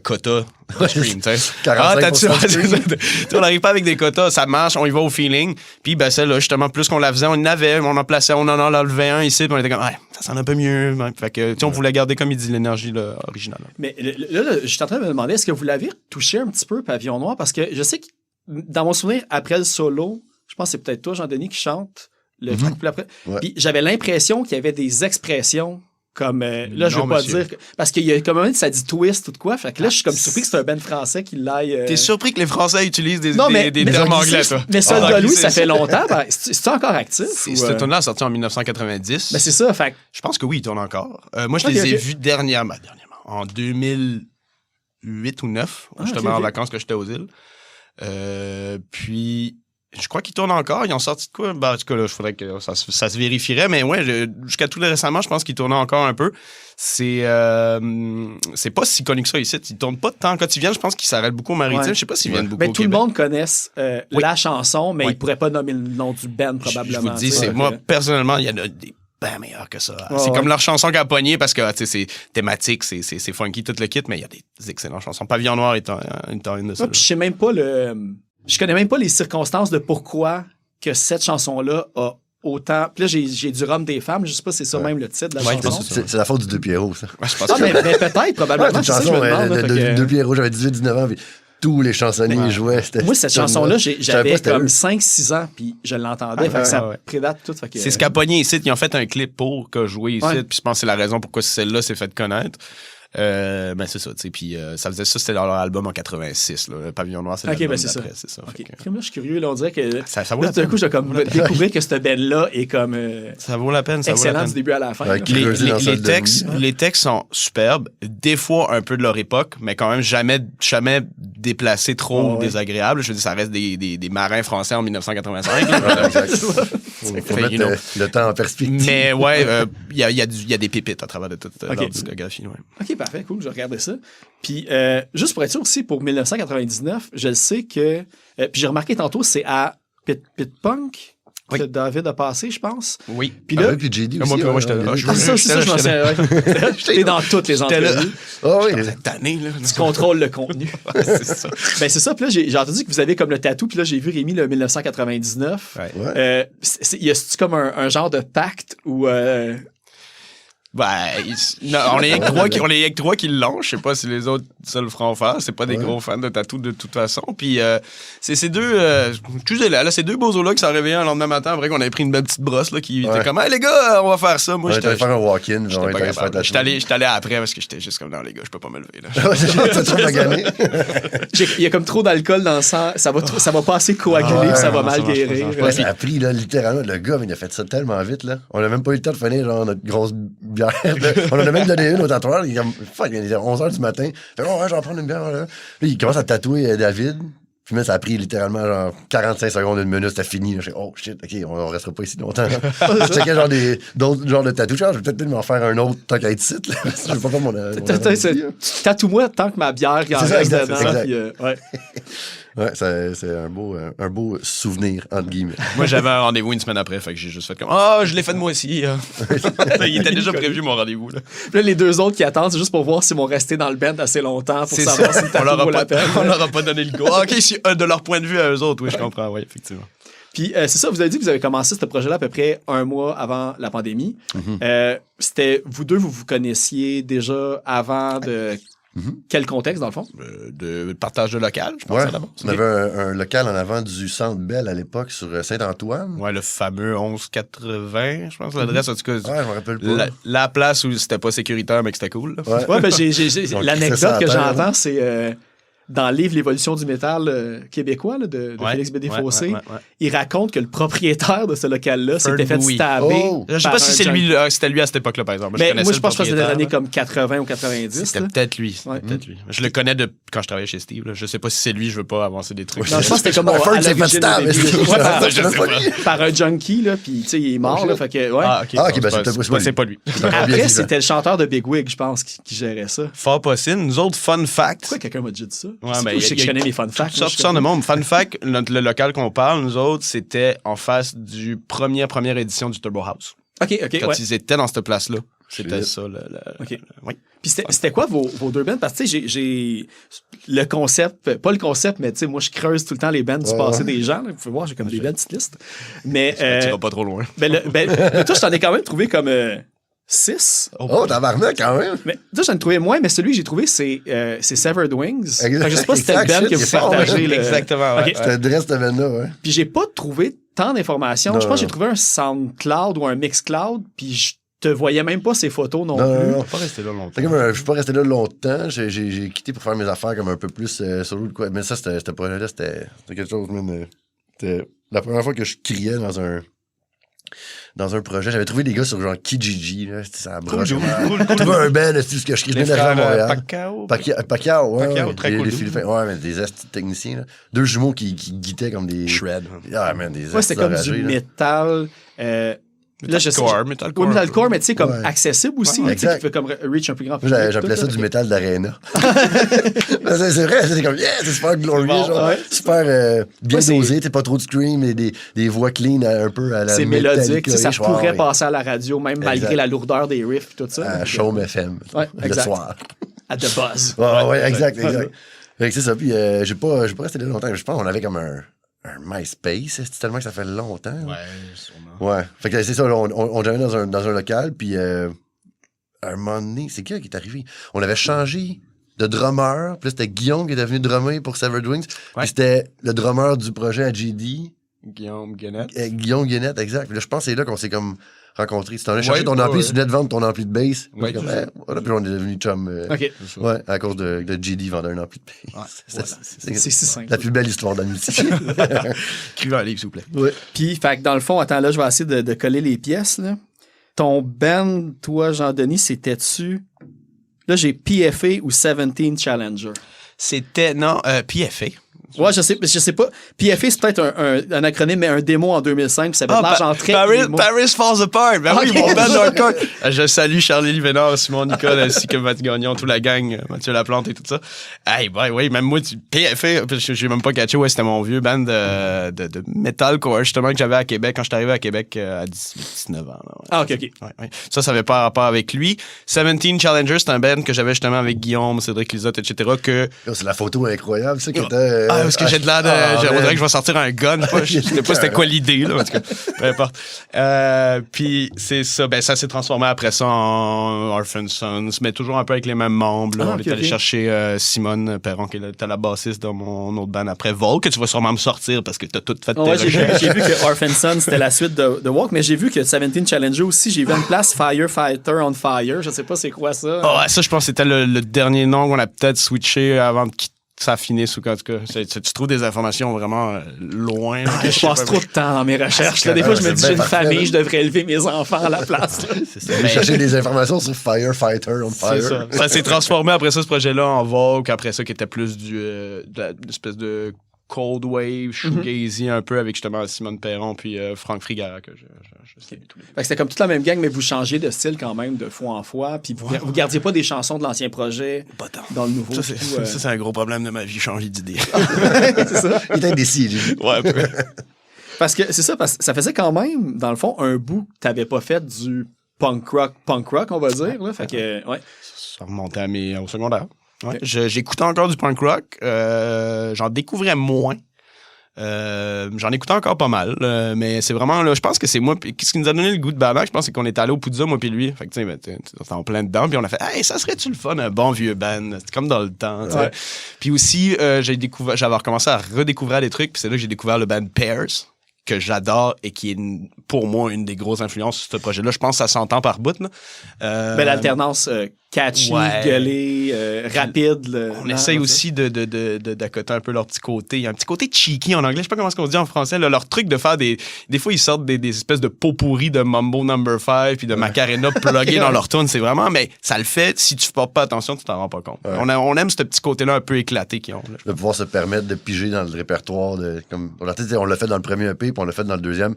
quota de scream, tu sais. 45% on n'arrive pas avec des quotas, ça marche, on y va au feeling. Puis ben celle-là, justement, plus qu'on la faisait, on en avait, on en plaçait, on en enlevait un ici, puis on était comme, ça sonne un peu mieux. Fait que, tu sais, on voulait garder, comme il dit, l'énergie là, originale. Mais là, je suis en train de me demander, est-ce que vous l'avez touché un petit peu, Pavillon Noir? Parce que je sais que, dans mon souvenir, après le solo, je pense que c'est peut-être toi, Jean-Denis, qui chante le track plus après. Ouais. Puis j'avais l'impression qu'il y avait des expressions comme... là, je veux Non, pas monsieur. dire... Parce qu'il y a comme un moment, ça dit twist ou de quoi. Fait que là, je suis comme surpris que c'est un band français qui l'aille... T'es surpris que les Français utilisent des mais termes anglais, toi? Mais Soldat Ah, Louis, glissé, ça fait longtemps. Ben, c'est encore actif? Cette tune-là a sorti en 1990. Ben, c'est ça. Fait que- Je pense que oui, il tourne encore. Moi, je Ok, les ai ok. vus dernièrement, en 2008 ou 2009, justement ok, ok. en vacances que j'étais aux îles. Puis, je crois qu'ils tournent encore. Ils ont sorti de quoi? Ben, en tout cas, là, il faudrait que ça se vérifierait. Mais ouais, jusqu'à tout récemment, je pense qu'ils tournaient encore un peu. C'est pas si connu que ça ici. Ils tournent pas tant. Quand ils viennent, je pense qu'ils s'arrêtent beaucoup au Maritime. Ouais. Je sais pas s'ils viennent beaucoup Ben, au tout le Québec. monde connaisse la chanson, mais Oui. ils pourraient pas nommer le nom du band, probablement. Je vous dis, tu sais. c'est Fait moi, que- personnellement, il y en a des bien meilleurs que ça. Ouais, c'est ouais. comme leur chanson qu'a pogné parce que tu sais, c'est thématique, c'est funky, tout le kit, mais il y a des excellentes chansons. Pavillon Noir est une de Ouais, ça. puis je sais même pas je connais même pas les circonstances de pourquoi que cette chanson-là a autant. Puis là, j'ai du rhum des femmes. Je sais pas si c'est ça même le titre de la Ouais, je pense chanson. que c'est C'est la faute du Deux Pierrot, ça. Ouais, je pense Ah, que mais peut-être, probablement. Ouais, c'est une c'est ça que je chanson me demande, là, de fait que- Deux Pierrot, j'avais 18-19 ans, puis tous les chansonniers jouaient. Moi, cette chanson-là, j'avais c'était comme eux. 5-6 ans, puis je l'entendais. Fait que ça ouais. prédate tout. Fait que- c'est ce qu'a pogné ici. Ils ont fait un clip pour que jouer ici. Ouais. Puis je pense que c'est la raison pourquoi celle-là s'est fait connaître. Ben c'est ça, tu sais. Puis ça faisait ça, c'était dans leur album en 86. Là. Le Pavillon Noir, c'est Ok, l'album ben c'est ça. d'après, c'est ça. Ok. Fait que- Crime, là, je suis curieux. Là, on dirait que. Ça vaut Là, la tout d'un peine. coup, j'ai comme découvrir que cette band-là est comme Ça vaut la peine, ça vaut la excellente peine. du début à la fin. Ouais, là. qui- Creuser dans Soldat Louis. Les textes sont superbes, des fois un peu de leur époque, mais quand même jamais déplacés trop Oh, ou ouais. désagréables. Je veux dire, ça reste des marins français en 1985. là. Ouais, exact. Faut Fait, mettre you know. le temps en perspective. Mais ouais, il y a des pépites à travers de toute Ok. leur discographie. Ouais. OK, parfait, cool, je vais regarder ça. Puis, juste pour être sûr aussi, pour 1999, je le sais que... puis j'ai remarqué tantôt, c'est à Pit Punk que David a passé, je pense. Oui. Puis là... Puis JD Ah, aussi. moi, j'étais là. Ah, ça aussi, ça, je m'en souviens. Ouais. T'es dans toutes les J'étais là. entrevues. Ah oui. Cette année, là. Tu contrôles le contenu. c'est ça. Ben c'est ça. Puis là, j'ai entendu que vous avez comme le tatou. Puis là, j'ai vu Rémi le 1999. Ouais. Ouais. Y a-tu comme un genre de pacte où... Ben, non, on est avec trois qui l'ont. Je sais pas si les autres se le feront faire. C'est pas des gros fans de tatou de toute façon. Puis c'est ces deux... excusez-là, là, ces deux bozos-là qui sont réveillés un lendemain matin après qu'on avait pris une belle petite brosse là, qui était comme « Hey les gars, on va faire ça. » Moi, On était allé faire un walk-in. j'étais on pas était allé faire capable. ta J'étais allé après parce que j'étais juste comme « Non les gars, je peux pas me lever. » là. Ouais, t'as toujours magané. il y a comme trop d'alcool dans le sang. Ça va pas assez coaguler. Ah ouais, puis ça va non, mal ça marche pas, guérir. ça marche pas. Ouais, ça a pris, là, littéralement, le gars, il a fait ça tellement vite, là. On a même pas eu le temps de finir, genre, notre grosse bière. On en a même donné une au tatoueur. Il est 11h du matin. Fait, oh, ouais, je vais en prendre une bière, là. Là, il commence à tatouer David. Puis, là, ça a pris littéralement, genre, 45 secondes, une minute, c'était fini. Là. Je fais, oh, shit, OK, on restera pas ici longtemps. Je checkais, genre, d'autres genres de tatouages. Je vais peut-être m'en faire un autre tant qu'à être ici, là. Je veux pas faire mon Tatoue-moi tant que ma bière il en C'est ça, reste exact, dedans. c'est exact. Puis, ouais. Ouais, c'est un beau souvenir, entre guillemets. Moi, j'avais un rendez-vous une semaine après, fait que j'ai juste fait comme « Ah, je l'ai fait de moi aussi. » Il était déjà prévu, mon rendez-vous. Là. Puis là, les deux autres qui attendent, c'est juste pour voir s'ils vont rester dans le band assez longtemps pour C'est savoir ça. si le tatou vaut la peine. On leur a pas donné le go. Ah, OK, si, de leur point de vue à eux autres, oui, je comprends, oui, effectivement. Puis c'est ça, vous avez dit que vous avez commencé ce projet-là à peu près un mois avant la pandémie. C'était vous deux, vous connaissiez déjà avant de... Quel contexte, dans le fond? De partage de local, je pense, Ouais, à la base. on avait un local en avant du Centre Bell à l'époque sur Saint-Antoine. Ouais, le fameux 1180, je pense, l'adresse, en tout cas. Ouais, je me rappelle pas. La place où c'était pas sécuritaire, mais que c'était cool. Là. Ouais. Ouais, ben On l'anecdote crissait ça à que terre, j'entends, c'est... dans le livre L'évolution du métal québécois là, de Félix Bédé-Fossé, il raconte que le propriétaire de ce local-là s'était fait stabber. Je sais pas si c'était lui à cette époque-là, par exemple. Mais moi, je pense que c'était dans les années comme 80 ou 90. C'était peut-être lui. Je le connais quand je travaillais chez Steve. Là. Je sais pas si c'est lui, je veux pas avancer des trucs. Non, je pense que c'était comme à l'origine par un junkie, là, puis tu sais, il est mort. Là, fait que, c'est pas lui. Après, c'était le chanteur de Big Wig, je pense, qui gérait ça. Fort possible. Nous autres, fun fact. Pourquoi quelqu'un m'a déjà dit ça? Je sais que je connais les fun facts. Sorte de monde. Fun fact, le local qu'on parle, nous autres, c'était en face du première édition du Turbo House. OK. Quand ils étaient dans cette place-là. C'était ça. Oui. Puis c'était quoi vos deux bands? Parce que tu sais, j'ai le concept, pas le concept, mais tu sais, moi, je creuse tout le temps les bands du passé des gens. Là. Vous pouvez voir, j'ai comme des belles petites listes. Mais. Tu vas pas trop loin. Mais toi, je t'en ai quand même trouvé comme 6. Oh, tabarnak, quand même. Mais toi, j'en ai trouvé moins, mais celui que j'ai trouvé, c'est Severed Wings. Je sais pas si c'était le band que vous partagez. Exactement. Okay. C'était le reste de band-là, ouais. Puis j'ai pas trouvé tant d'informations. Je pense que j'ai trouvé un SoundCloud ou un Mixcloud, puis je te voyais même pas ces photos non plus. Non. Je suis pas resté là longtemps. Je suis pas resté là longtemps. J'ai quitté pour faire mes affaires comme un peu plus solo de quoi. Mais ça, c'était projet-là, c'était quelque chose, même. C'était la première fois que je criais dans un projet. J'avais trouvé des gars sur genre Kijiji, là. C'était ça, broche. J'ai trouvé un band, c'est ce que je venais d'arriver à Montréal. Pacquiao, ouais. Très cool. Les Philippins, ouais, mais des techniciens, là. 2 jumeaux qui guittaient comme des. Shred. Ah, man, des c'était comme du métal. Là, je sais. Metalcore, mais tu sais, comme accessible aussi. Tu sais, qui fait comme reach un plus grand public. J'appelais ça du métal d'arena. C'est vrai, c'est comme, c'est super glorieux, genre. Super bien dosé, t'es pas trop de scream et des voix clean un peu à la c'est mélodique, ça pourrait passer à la radio, même malgré la lourdeur des riffs et tout ça. À Chaume FM, le soir. À The Buzz. Ouais, exact. Fait que c'est ça, puis j'ai pas resté là longtemps. Je pense qu'on avait comme un MySpace, c'est tellement que ça fait longtemps. Ouais, sûrement. Ouais. Fait que c'est ça, on jamais dans un local, puis à un moment donné, c'est qui est arrivé? On avait changé de drummer, puis là, c'était Guillaume qui est devenu drummer pour Severed Wings, puis c'était le drummer du projet à GD. Guillaume Guénette. Guillaume Guénette, exact. Puis là, je pense que c'est là qu'on s'est comme rencontrés. Si t'en as cherché ton ampli, tu venais de vendre ton ampli de bass. Puis on est devenu chum. Ouais, à cause de GD vendait un ampli de bass. C'est si simple. La plus belle histoire d'amitié. Écrivez un livre, s'il vous plaît. Ouais. Puis, fait que dans le fond, attends, là, je vais essayer de coller les pièces, là. Ton band, toi, Jean-Denis, c'était-tu... Là, j'ai PFA ou 17 Challenger. C'était, non, PFA. Ouais, je sais pas. PFA, c'est peut-être un acronyme, mais un démo en 2005, puis ça avait de l'argent Paris Falls Apart. Ben oui, mon band hardcore. Je salue Charlie Vénard, Simon Nicole, ainsi que Mathieu Gagnon, toute la gang, Mathieu Laplante et tout ça. Hey, ouais, même moi, PFA, j'ai même pas catché, c'était mon vieux band de metalcore, justement, que j'avais à Québec, quand je suis arrivé à Québec à 19 ans. Là, ouais. Ah, ok. Ouais. Ça avait pas rapport avec lui. 17 Challenger, c'est un band que j'avais justement avec Guillaume, Cédric Lisotte, etc. C'est la photo incroyable, ça, qui était... parce que j'ai de l'air de... on dirait que je vais sortir un gun. Je sais pas c'était quoi l'idée, là, en tout cas. Peu importe. Puis c'est ça. Ben, ça s'est transformé après ça en Orphan Sons, mais toujours un peu avec les mêmes membres. Là. On est allé chercher Simone Perron, qui était la bassiste dans mon autre band après Volk, que tu vas sûrement me sortir parce que t'as tout fait tes recherches. J'ai vu que Orphan Sons, c'était la suite de Walk, mais j'ai vu que 17 Challenger aussi, j'ai vu une place Firefighter on Fire. Je sais pas c'est quoi ça. Ça, je pense que c'était le dernier nom qu'on a peut-être switché avant de quitter. Ça finisse ou en tout cas, tu trouves des informations vraiment loin. Je passe trop de temps dans mes recherches. Des fois, je me dis, j'ai une famille, je devrais élever mes enfants à la place. C'est ça. Mais... chercher des informations sur Firefighter on Fire. C'est ça. Ça s'est transformé après ça, ce projet-là, en Vogue, après ça, qui était plus l'espèce de Cold Wave, shoegazy un peu avec justement Simone Perron puis Franck Frigara que je salue tous les deux. C'était comme toute la même gang, mais vous changez de style quand même de fois en fois, puis vous gardiez pas des chansons de l'ancien projet dans le nouveau. Ça, c'est un gros problème de ma vie, changer d'idée. C'est ça? Il était indécis, lui. Ouais, un peu. Parce que c'est ça, parce que ça faisait quand même, dans le fond, un bout que t'avais pas fait du punk rock, on va dire. Là, fait que, ouais. Ça remontait au secondaire. Ouais. J'écoutais encore du punk rock. J'en découvrais moins. J'en écoutais encore pas mal. Mais c'est vraiment, là, je pense que c'est moi. Ce qui nous a donné le goût de Barnac, je pense, c'est qu'on est allé au Poudza, moi puis lui. Fait que, tu sais, on en plein dedans. Puis on a fait, hey, ça serait-tu le fun, un bon vieux band? C'est comme dans le temps. Ouais. Puis aussi, j'avais recommencé à redécouvrir des trucs. Puis c'est là que j'ai découvert le band Pairs, que j'adore et qui est pour moi une des grosses influences sur ce projet-là. Je pense que ça s'entend par bout. Ben, l'alternance catchy, Ouais. gueulé, rapide. On essaye aussi d'accoter un peu leur petit côté. Il y a un petit côté cheeky en anglais. Je sais pas comment on dit en français. Là, leur truc de faire des fois, ils sortent des espèces de pots pourris de Mambo No. 5 puis de Macarena pluggés dans leur tune. C'est vraiment, mais ça le fait. Si tu portes pas attention, tu t'en rends pas compte. Ouais. On aime ce petit côté-là un peu éclaté qu'ils ont. Là. De pouvoir se permettre de piger dans le répertoire. On l'a fait dans le premier EP, puis on l'a fait dans le deuxième.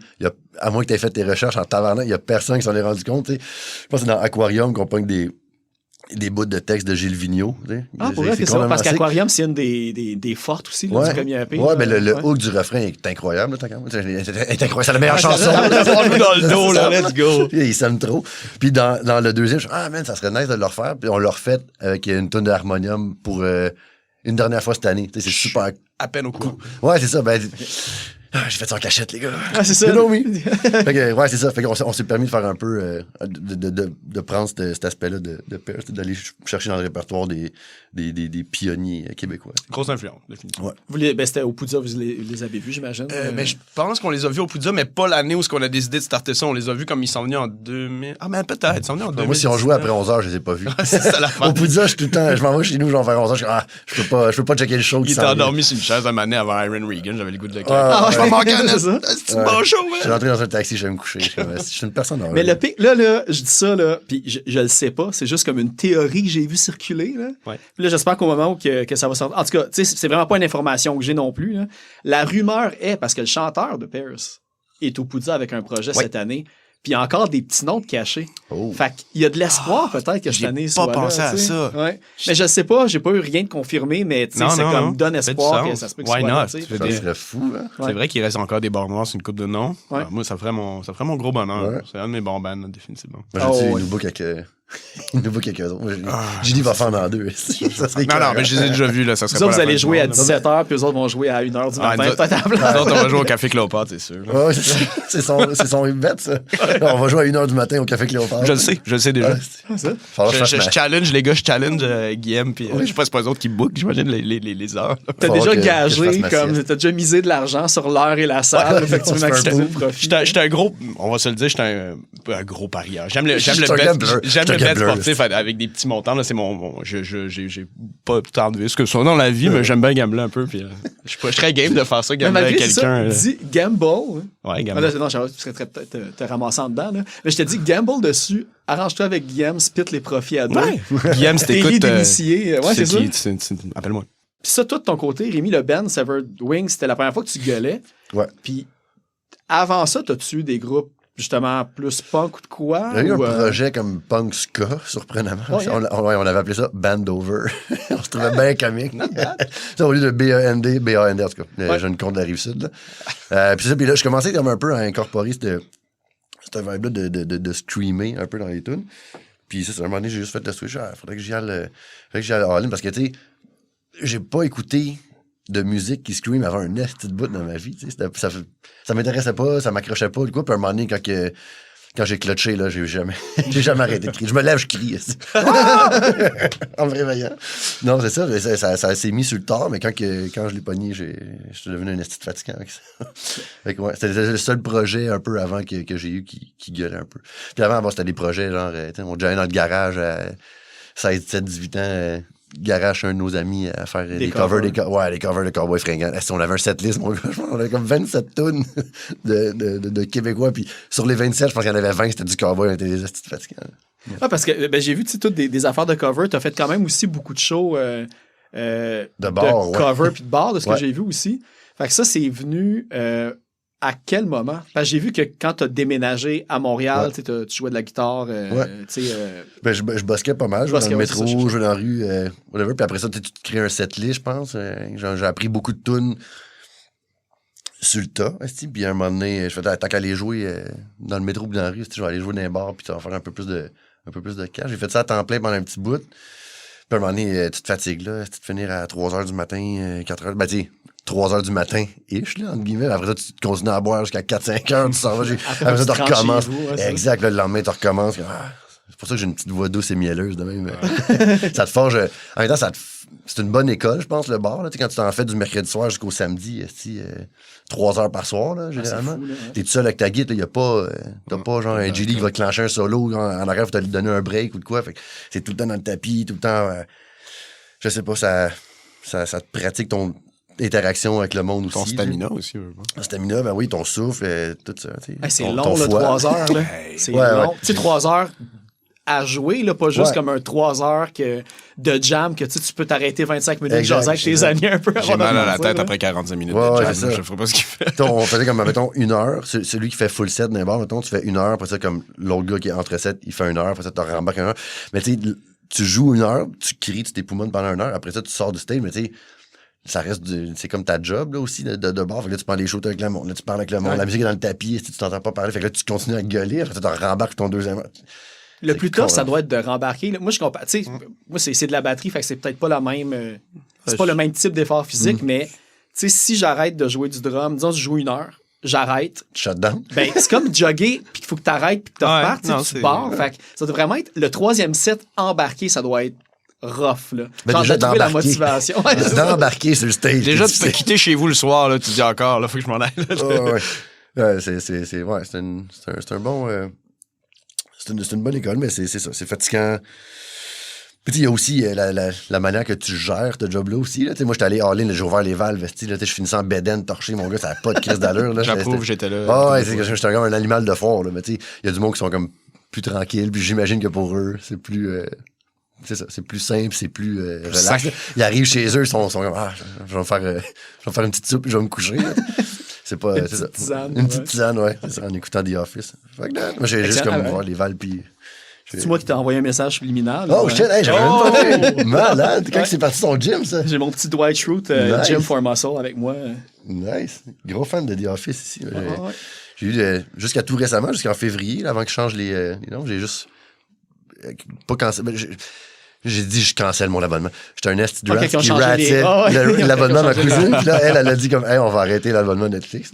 À moins que tu aies fait tes recherches en tabarnak, il n'y a personne qui s'en est rendu compte. T'sais. Je pense que c'est dans Aquarium qu'on pogne des bouts de texte de Gilles Vigneault. Ah, pour vrai, c'est ça. Parce qu'Aquarium, c'est une des fortes aussi là, du premier EP. Ouais, mais le hook du refrain est incroyable. Là, est incroyable. C'est la meilleure chanson. Prends-nous dans le dos, là. Let's go. Il sonne trop. Puis dans le deuxième, je me dis, ça serait nice de le refaire. Puis on l'a refait avec une tonne d'harmonium pour une dernière fois cette année. C'est super. À peine au cou. Ouais, c'est ça. J'ai fait ça en cachette, les gars. Ah, c'est ça. You know me. Fait que, ouais, c'est ça. Fait qu'on s'est permis de faire un peu, de prendre cet aspect-là de Pierce, d'aller chercher dans le répertoire des pionniers québécois. Grosse influence, définitivement. Ouais. C'était au Poudza, vous les avez vus, j'imagine. Mais je pense qu'on les a vus au Poudza, mais pas l'année où on a décidé de starter ça. On les a vus comme ils sont venus en 2000. Ah, mais peut-être. Ils sont venus en 2000. Moi, si on jouait après 11h, je les ai pas vus. C'est ça l'affaire. Au Poudza, je m'en vais chez nous, genre vers 11h, je peux pas checker le show. Il était endormi sur une chaise un matin avant Iron Regan. J'avais le goût de le Ah, je vais manquer un c'est ça. c'est bon show, Je suis rentré dans un taxi, je vais me coucher. Je suis une personne Mais le pic, là, je dis ça, là, puis je le sais pas, c'est juste comme une théorie que j'ai vue circuler, là. Ouais. Puis là, j'espère qu'au moment où que ça va sortir. En tout cas, tu sais, c'est vraiment pas une information que j'ai non plus, là. La rumeur est parce que le chanteur de Pierce est au Poudza avec un projet cette année. Puis il y a encore des petits notes cachés. Oh. Fait qu'il y a de l'espoir peut-être que cette année soit pas pensé là, à tu sais. ça. Ouais. Mais je sais pas, j'ai pas eu rien de confirmé, mais tu sais, c'est comme donne espoir que ça se peut que ce Why soit not? là, tu sais. Ça serait fou, hein? C'est vrai qu'il reste encore des barres noires sur une coupe de noms. Ouais. Alors, moi, ça ferait mon gros bonheur. Ouais. C'est un de mes bons bands, définitivement. Moi, je dis, il nous book avec eux autres. Julie va faire dans deux. Ça serait Non, mais je les ai déjà vus, là. Ça serait Vous autres, pas vous la allez fin jouer à du monde, 17h, puis eux autres vont jouer à 1h du matin, nous autres- peut-être à la place. Nous autres, on va jouer au Café Cléopâtre, c'est sûr. là. Ouais, c'est son bête, ça. On va jouer à 1h du matin au Café Cléopâtre. Je le sais déjà. Je challenge, les gars, Guillaume, puis je sais pas, c'est pas eux autres qui bookent, j'imagine, les heures. T'as Faut déjà que je gagé, fasse ma comme sieste. t'as déjà misé de l'argent sur l'heure et la salle, Ouais, fait que tu veux on se fait un maximiser le move. profit. J'étais un gros, on va se le dire, j'étais un gros parieur. J'aime le C'est un bet gambler. C'est un bet gambler, sportif avec des petits montants. Là, c'est j'ai pas tant de risques que ça dans la vie, mais j'aime bien gambler un peu. Puis, je suis très game de faire ça, Mais gambler avec malgré quelqu'un. ça, dis gamble. Ouais, Ah, gambler. là, non, je serais peut-être te ramassant dedans, là. Mais je te dis gamble dessus, arrange-toi avec Guillaume, split les profits à deux. Ouais. Guillaume, si T'es t'écoutes, d'initié. Ouais, c'est ça. Appelle-moi. Puis ça, toi, de ton côté, Rémi, le band Severed Wings, c'était la première fois que tu gueulais. Ouais. Puis avant ça, t'as-tu eu des groupes, justement, plus punk ou de quoi? Il y a eu un ou, projet comme punk ska, surprenamment. Oh, yeah. On avait appelé ça Bandover. On se trouvait bien comique. Ça, au lieu de B-A-N-D, B-A-N-D, en tout cas. Le jeune con de la Rive-Sud. Puis là, je commençais comme un peu à incorporer cette vibe-là de screamer un peu dans les tunes. Puis ça, à un moment donné, j'ai juste fait le switch. Faudrait que j'y aille all-in parce que, tu sais, j'ai pas écouté de musique qui scream avant un esti de bout dans ma vie. Ça m'intéressait pas, ça m'accrochait pas. Du coup, puis à un moment donné, quand j'ai clutché, là, j'ai jamais arrêté de crier. Je me lève, je crie. En me réveillant. Non, c'est ça, ça s'est mis sur le tard, mais quand je l'ai pogné, je suis devenu un esti de fatigant avec ça. Fait que, ouais, c'était le seul projet un peu avant que j'ai eu qui gueulait un peu. Puis avant, c'était des projets genre, on déjà allait dans le garage à 16, 17, 18 ans, garage un de nos amis à faire des covers des covers de Cowboy Fringant. Si on avait un setlist, mon gars, on avait comme 27 tonnes de Québécois, puis sur les 27, je pense qu'il y en avait 20, c'était du cowboy, on était des astuces fatigants. Ah, parce que j'ai vu, tu sais, toutes des affaires de cover. T'as fait quand même aussi beaucoup de shows de bar, ouais. cover puis de bar, de ce que Ouais. j'ai vu aussi. Fait que ça, c'est venu à quel moment? Parce que j'ai vu que quand t'as déménagé à Montréal, Ouais. tu jouais de la guitare, tu sais... Ben, je bosquais pas mal, je jouais dans le Bosquais, ouais, métro, c'est ça, je jouais dans la rue, whatever. Puis après ça, tu te crées un setlist, je pense. J'ai appris beaucoup de tunes sur le tas. Puis à un moment donné, je fais tant qu'à aller jouer dans le métro ou dans la rue, je vais aller jouer dans les bars, puis ça va faire un peu plus de cash. J'ai fait ça à temps plein pendant un petit bout. Puis à un moment donné, tu te fatigues, là. Tu te finir à 3h du matin, 4h. Ben, tu sais, 3h du matin, ish, là, entre guillemets. Après ça, tu continues à boire jusqu'à 4-5 heures, tu s'en vas. Après ça, tu recommences. chez vous, ouais, c'est Exact, là, le lendemain, tu recommences. pour ça que j'ai une petite voix douce et mielleuse de même. Ça te forge. En même temps, c'est une bonne école, je pense, le bar. Là. Quand tu t'en fais du mercredi soir jusqu'au samedi, 3 heures par soir, là, généralement. Fou, là, T'es tout seul avec ta guitare, il y a pas. T'as pas genre un G-Lee qui va clencher un solo, en arrière, faut te lui donner un break ou de quoi. Fait que c'est tout le temps dans le tapis, tout le temps. Je sais pas, ça te pratique ton interaction avec le monde aussi. Ton stamina aussi. Ton stamina, ben oui, ton souffle, tout ça. C'est ton long, là, foie. 3 heures. Là. C'est long. Tu sais, 3 heures à jouer, là, pas juste comme un 3 heures de jam que tu peux t'arrêter 25 minutes de jaser avec tes amis un peu. J'ai mal à la tête après 45 minutes de jam. Je ne ferai pas ce qu'il fait. On faisait comme, mettons, 1 heure. Celui qui fait full set dans les bars, mettons, tu fais 1 heure. Après ça, comme l'autre gars qui est entre 7, il fait 1 heure. Après ça, tu rembarques 1 heure. Mais tu sais, tu joues 1 heure, tu cries, tu t'époumones pendant 1 heure. Après ça, tu sors du stage. Mais tu sais, ça reste c'est comme ta job là aussi de bar. Fait que là, tu prends les shows avec le monde. Là, tu parles avec le monde. La musique est dans le tapis. Si tu t'entends pas parler, fait que là, tu continues à gueuler. Après ça, tu rembarques ton 2e heure. Le plus tough, ça doit être de rembarquer. Moi, je compare. Tu sais, moi, c'est de la batterie, fait que c'est peut-être pas la même. C'est pas le même type d'effort physique, mais tu sais, si j'arrête de jouer du drum, disons, je joue 1 heure, j'arrête. Shutdown. Ben, c'est comme jogger, puis qu'il faut que t'arrêtes, puis que tu repartes, tu pars. Fait que ça doit vraiment être le 3e set embarqué, ça doit être rough, là. Ben, Genre, déjà, de trouver la motivation. D'embarquer sur le stage. Déjà, tu peux quitter chez vous le soir, là, tu te dis encore, là, faut que je m'en aille. C'est un bon. C'est une bonne école, mais c'est ça. C'est fatigant. Puis il y a aussi la manière que tu gères ce job-là aussi. Là. Moi, j'étais allé all-in, j'ai ouvert les valves. Je finissais en bédaine, torché, mon gars, ça n'a pas de crise d'allure. Là. J'approuve, j'étais là. J'étais comme un animal de foire. Là. Mais il y a du monde qui sont comme plus tranquilles. Puis j'imagine que pour eux, c'est plus... c'est ça, c'est plus simple, c'est plus relax. Ils arrivent chez eux, ils sont comme je vais me faire une petite soupe et je vais me coucher. C'est pas une petite tisane. Une petite tisane, ouais. C'est ça, en écoutant The Office. Fait que là, moi j'ai juste comme voir les valves puis. C'est moi qui t'ai envoyé un message subliminal. Oh shit, hey, j'avais même pas vu. Malade, quand c'est parti ton gym, ça. J'ai mon petit Dwight Schrute Gym for Muscle avec moi. Nice. Gros fan de The Office ici. J'ai eu jusqu'à tout récemment, jusqu'en février, là, avant que je change les noms, j'ai juste pas cancellé. J'ai dit, je cancelle mon abonnement. J'étais un esti de qui ratait l'abonnement à ma cousine. Puis là, elle a dit comme, hey, on va arrêter l'abonnement Netflix.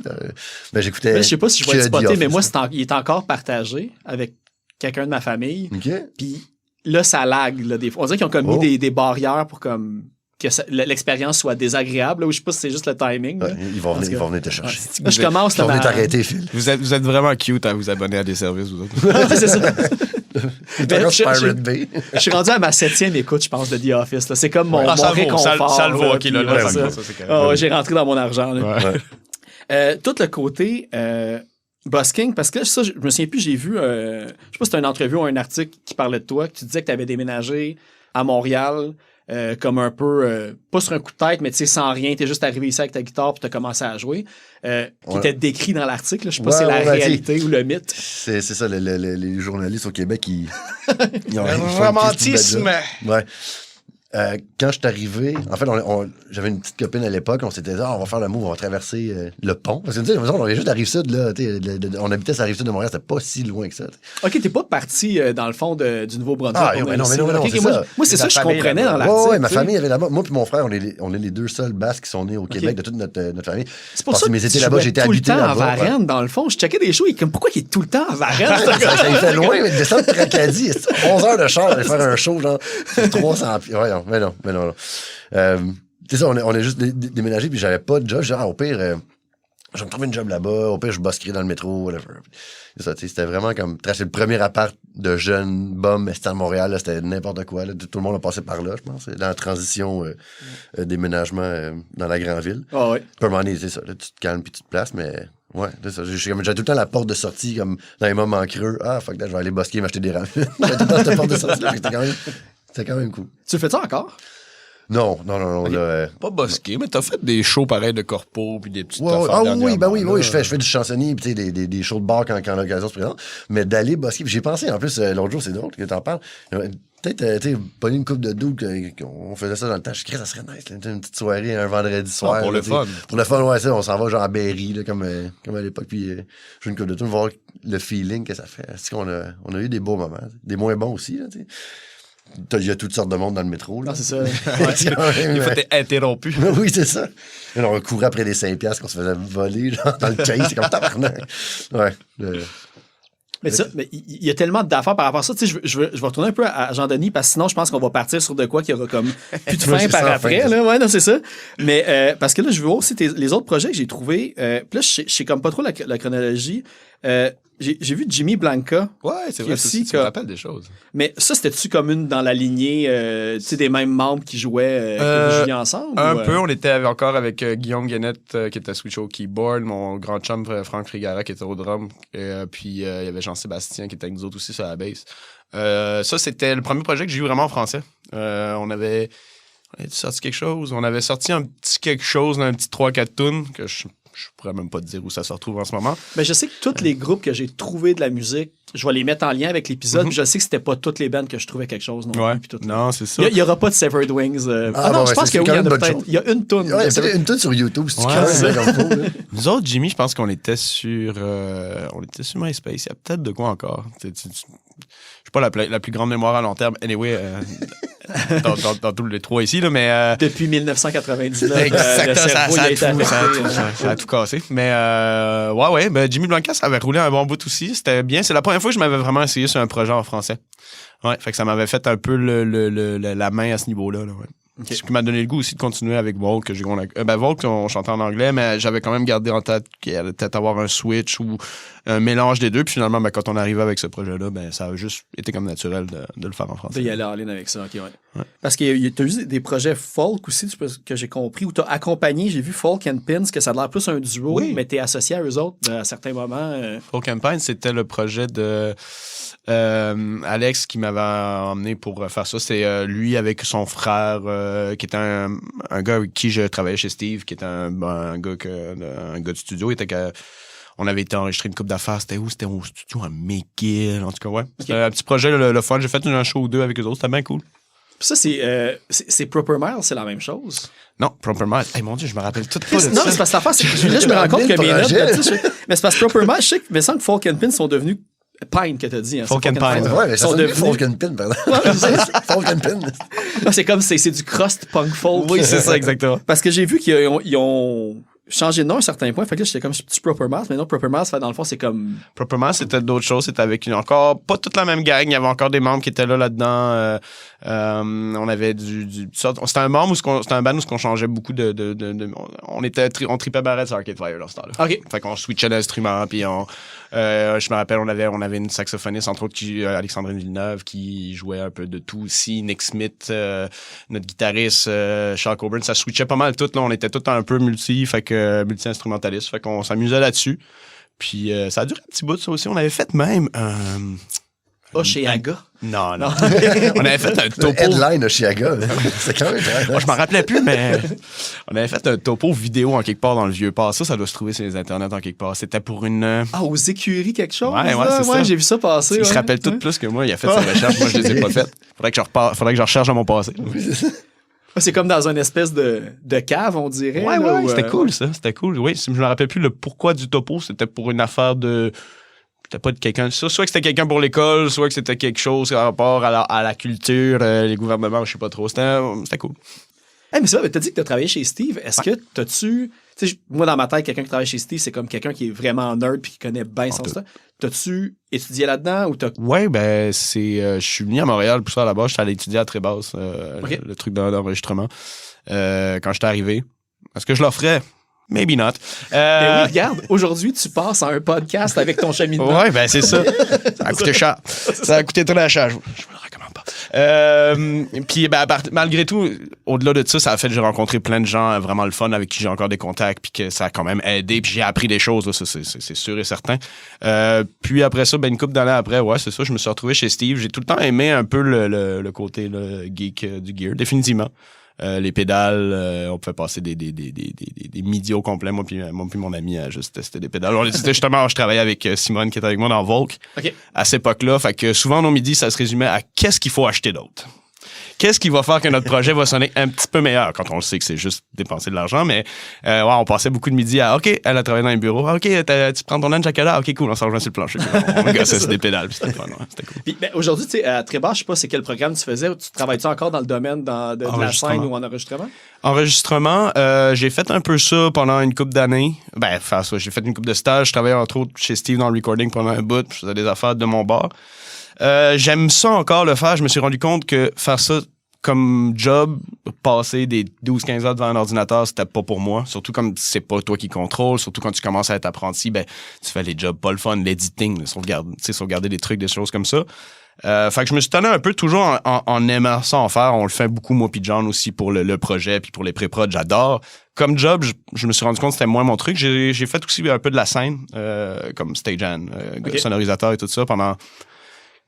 Ben, j'écoutais. Je sais pas si je vais être spoté, mais moi, il est encore partagé avec quelqu'un de ma famille. Okay. Puis là, ça lag. Là, des fois. On dirait qu'ils ont comme mis des barrières pour comme que l'expérience soit désagréable. Là, ou je sais pas si c'est juste le timing. Ouais, ils vont venir te chercher. Là, je commence ils vont venir t'arrêter, Phil. Vous êtes vraiment cute à vous abonner à des services, vous autres. C'est ça. Je suis rendu à ma 7e écoute, je pense, de The Office. Là. C'est comme mon réconfort. Ça le voit qu'il a là. J'ai rentré dans mon argent. Tout le côté busking, parce que là, ça, je me souviens plus, j'ai vu, je sais pas si c'était une entrevue ou un article qui parlait de toi, que tu disais que tu avais déménagé à Montréal comme un peu, pas sur un coup de tête, mais tu sais, sans rien, t'es juste arrivé ici avec ta guitare puis t'as commencé à jouer, qui était décrit dans l'article. Je sais pas si c'est la réalité ou le mythe. C'est ça, les journalistes au Québec, ils ont un romantisme. Ouais. Quand je suis arrivé, en fait, j'avais une petite copine à l'époque, on s'était dit, on va faire le move, on va traverser le pont. Parce que tu sais, on avait juste la Rive-Sud, là, on habitait sur la Rive-Sud de Montréal, c'était pas si loin que ça. OK, t'es pas parti dans le fond du Nouveau-Brunswick. Ah, mais non, c'est ça. Moi, c'est ça que je comprenais dans l'article. Ouais, ma famille avait là-bas. Moi et mon frère, on est les deux seuls Basques qui sont nés au Québec de toute notre famille. C'est pour ça que j'étais là-bas, j'étais habité là-bas. tout le temps à Varennes, dans le fond. Je checkais des shows, pourquoi il est tout le temps à Varennes? Ça lui fait loin, mais descendre de Tracadie, 11 heures de char, aller faire un show, genre, 300 pieds. Ouais, mais non. C'est ça, on a juste déménagé, puis j'avais pas de job. Je disais, au pire, je vais me trouver une job là-bas. Au pire, je bosserai dans le métro, whatever. C'est ça, c'était vraiment comme. C'est le premier appart de jeunes bums, c'était à Montréal, là, c'était n'importe quoi. Là. Tout le monde a passé par là, je pense. Dans la transition déménagement dans la grande ville. Ah ouais. Puis à un moment donné, c'est ça, là, tu te calmes puis tu te places, mais. Ouais, c'est ça. J'ai tout le temps la porte de sortie, comme dans les moments creux. Ah, fuck, là, je vais aller bosquer, m'acheter des rames. J'ai tout le temps cette porte de sortie là, c'était quand même cool. Tu le fais ça encore? Non. Okay. Là, pas bosqué, mais t'as fait des shows pareils de corpo puis des petites affaires. Ah oui, je fais du chansonnier puis des shows de bar quand l'occasion se présente. Mais d'aller bosquer, j'ai pensé, en plus, l'autre jour, c'est drôle que t'en parles. Peut-être, tu sais, pas une couple de doux qu'on faisait ça dans le temps. Je crée, ça serait nice, là, une petite soirée un vendredi soir. Pour le fun. Pour le fun, ouais, ça, on s'en va genre à Berry, là, comme à l'époque. Puis, j'ai une couple de doux, voir le feeling que ça fait. C'est qu'on a eu des beaux moments, des moins bons aussi, là, tu sais. Il y a toutes sortes de monde dans le métro. Là. Non, c'est ça. Il faut être interrompu. Oui, c'est ça. Et on courait après les 5$ qu'on se faisait voler genre, dans le chase. C'est comme tabarnak. Ouais. Mais ça, mais il y a tellement d'affaires par rapport à ça. Tu sais, je vais retourner un peu à Jean-Denis parce que sinon, je pense qu'on va partir sur de quoi qu'il y aura comme plus de fin par après. Là. Ouais, non, c'est ça. Mais parce que là, je veux voir aussi les autres projets que j'ai trouvés. Puis là, je sais comme pas trop la chronologie. J'ai vu Jimmy Blanca. Ouais, c'est vrai, aussi, tu me rappelles des choses. Mais ça, c'était-tu comme une dans la lignée tu sais, des mêmes membres qui jouaient, que vous jouiez ensemble? Un peu, on était encore avec Guillaume Guénette qui était switch au keyboard, mon grand chum Franck Frigara qui était au drum, puis il y avait Jean-Sébastien qui était avec nous autres aussi sur la bass. Ça, c'était le premier projet que j'ai eu vraiment en français. On avait sorti quelque chose. On avait sorti un petit quelque chose, un petit 3-4 tunes que je pourrais même pas te dire où ça se retrouve en ce moment. Mais je sais que tous les groupes que j'ai trouvés de la musique, je vais les mettre en lien avec l'épisode. Puis je sais que c'était pas toutes les bandes que je trouvais quelque chose. Non, c'est ça. Il y aura pas de Severed Wings. non, je pense qu'il y en a peut-être. Il y a une tune. Ouais, c'est une tune sur YouTube, si tu creuses comme faut. Nous autres, Jimmy, je pense qu'on était sur MySpace. Il y a peut-être de quoi encore. Je suis pas la plus grande mémoire à long terme. Anyway, dans tous les trois ici, là, mais... Depuis 1999, exactement, ça a tout cassé. Mais ben, Jimmy Blanca, ça avait roulé un bon bout aussi. C'était bien. C'est la première fois que je m'avais vraiment essayé sur un projet en français. Ouais, fait que ça m'avait fait un peu la main à ce niveau-là. Là, ouais. Okay. Ce qui m'a donné le goût aussi de continuer avec Volk. Volk, on chantait en anglais, mais j'avais quand même gardé en tête qu'il allait peut-être avoir un switch ou un mélange des deux. Puis finalement, quand on arrivait avec ce projet-là, ça a juste été comme naturel de le faire en français. Il y aller en ligne avec ça, ok, ouais. Parce que tu as eu des projets folk aussi, que j'ai compris, où tu as accompagné, j'ai vu Folk and Pins, que ça a l'air plus un duo, mais tu es associé à eux autres à certains moments. Folk and Pins, c'était le projet de... Alex qui m'avait emmené pour faire ça, c'est lui avec son frère qui était un gars avec qui je travaillais chez Steve, qui était un gars de studio. On avait été enregistré une couple d'affaires. C'était où? C'était au studio à McGill. En tout cas, ouais. C'était un petit projet, le fun. J'ai fait un show ou deux avec eux autres. C'était bien cool. Puis ça, c'est Proper Miles, c'est la même chose? Non, Proper Miles. Hey, mon Dieu, je me rappelle tout pas de ça. Non, c'est parce que l'affaire, là, je me rends compte que mes notes... Mais c'est parce que Proper Miles, je sais que me semble que Folk and Pin sont devenus... Pine que t'as dit. Hein, Folk and Pine. Ouais, mais ça sonne Folk and Pin, pardon. Folk and Pin. Non, c'est comme, c'est du crust punk folk. Oui, c'est ça, exactement. Parce que j'ai vu qu'ils ont changé de nom à un certain point. Fait que là, j'étais comme petit Proper Miles. Mais non, Proper Miles, dans le fond, c'est comme... Proper Miles, c'était d'autres choses. C'était avec encore... Pas toute la même gang. Il y avait encore des membres qui étaient là-dedans. On avait c'était un membre c'était un band où on changeait beaucoup on tripait barrette sur Arcade Fire dans ce temps-là. OK. Fait qu'on switchait d'instruments, puis je me rappelle, on avait une saxophoniste, entre autres, Alexandrine Villeneuve, qui jouait un peu de tout aussi. Nick Smith, notre guitariste, Charles Coburn, ça switchait pas mal tout, là. On était tous un peu multi-instrumentaliste. Fait qu'on s'amusait là-dessus. Puis ça a duré un petit bout de ça aussi. On avait fait même Oshéaga? Non. On avait fait un topo. Headline Oshéaga. C'est quand même Moi, je m'en rappelais plus, mais on avait fait un topo vidéo en quelque part dans le vieux port. Ça doit se trouver sur les internets en quelque part. C'était pour une... aux écuries quelque chose? Ouais, c'est ça. J'ai vu ça passer. Il se rappelle tout plus que moi. Il a fait ses recherches. Moi, je les ai pas faites. Faudrait que je recherche dans mon passé. C'est comme dans une espèce de cave, on dirait. Ouais, c'était cool, ça. C'était cool. Oui, si je me rappelle plus le pourquoi du topo, c'était pour une affaire de... C'était pas de quelqu'un... Soit que c'était quelqu'un pour l'école, soit que c'était quelque chose par rapport à la culture, les gouvernements, je sais pas trop. C'était cool. Hey, mais c'est vrai, t'as dit que t'as travaillé chez Steve. Est-ce que t'as-tu... Tu sais, moi, dans ma tête, quelqu'un qui travaille chez Steve, c'est comme quelqu'un qui est vraiment nerd puis qui connaît bien son stuff. T'as-tu étudié là-dedans ou t'as... Ouais, ben, je suis venu à Montréal pour ça, là-bas. J'étais allé étudier à Trébasse, le truc d'enregistrement, quand j'étais arrivé. Est-ce que je l'offrais? Maybe not. Mais oui, regarde, aujourd'hui, tu passes à un podcast avec ton cheminement. Ouais, ben, c'est ça. Ça a coûté cher. Ça a coûté très cher. Je vous le recommande pas. Puis, ben, malgré tout, au-delà de ça, ça a fait que j'ai rencontré plein de gens vraiment le fun avec qui j'ai encore des contacts, puis que ça a quand même aidé, puis j'ai appris des choses, là, ça, c'est sûr et certain. Puis après ça, ben, une couple d'années après, ouais, c'est ça, je me suis retrouvé chez Steve. J'ai tout le temps aimé un peu le côté geek du gear, définitivement. Les pédales, on pouvait passer des midis au complet, moi puis mon ami à juste tester des pédales. Justement, je travaillais avec Simone qui était avec moi dans Volk à cette époque-là. Fait que souvent, nos midis, ça se résumait à qu'est-ce qu'il faut acheter d'autre. qu'est-ce qui va faire que notre projet va sonner un petit peu meilleur quand on le sait que c'est juste dépenser de l'argent, mais on passait beaucoup de midi à OK, elle a travaillé dans les bureaux. OK, tu prends ton lunch à quelle heure? OK, cool, on s'en rejoint sur le plancher. On gossait sur des pédales, puis c'était fun, c'était cool. Puis, aujourd'hui, tu sais, à Trébar, je sais pas c'est quel programme tu faisais. Tu travailles-tu encore dans le domaine de la scène ou en enregistrement? Enregistrement, j'ai fait un peu ça pendant une couple d'années. J'ai fait une couple de stages. Je travaillais entre autres chez Steve dans le recording pendant un bout. Je faisais des affaires de mon bar. J'aime ça encore le faire. Je me suis rendu compte que faire ça comme job, passer des 12-15 heures devant un ordinateur, c'était pas pour moi. Surtout comme c'est pas toi qui contrôle. Surtout quand tu commences à être apprenti, tu fais les jobs pas le fun, l'editing, sauvegarder des trucs, des choses comme ça. Fait que je me suis tanné un peu toujours en aimant ça en faire. On le fait beaucoup, moi puis John aussi, pour le projet puis pour les pré-prod. J'adore. Comme job, je me suis rendu compte que c'était moins mon truc. J'ai fait aussi un peu de la scène, comme stagehand, sonorisateur et tout ça, pendant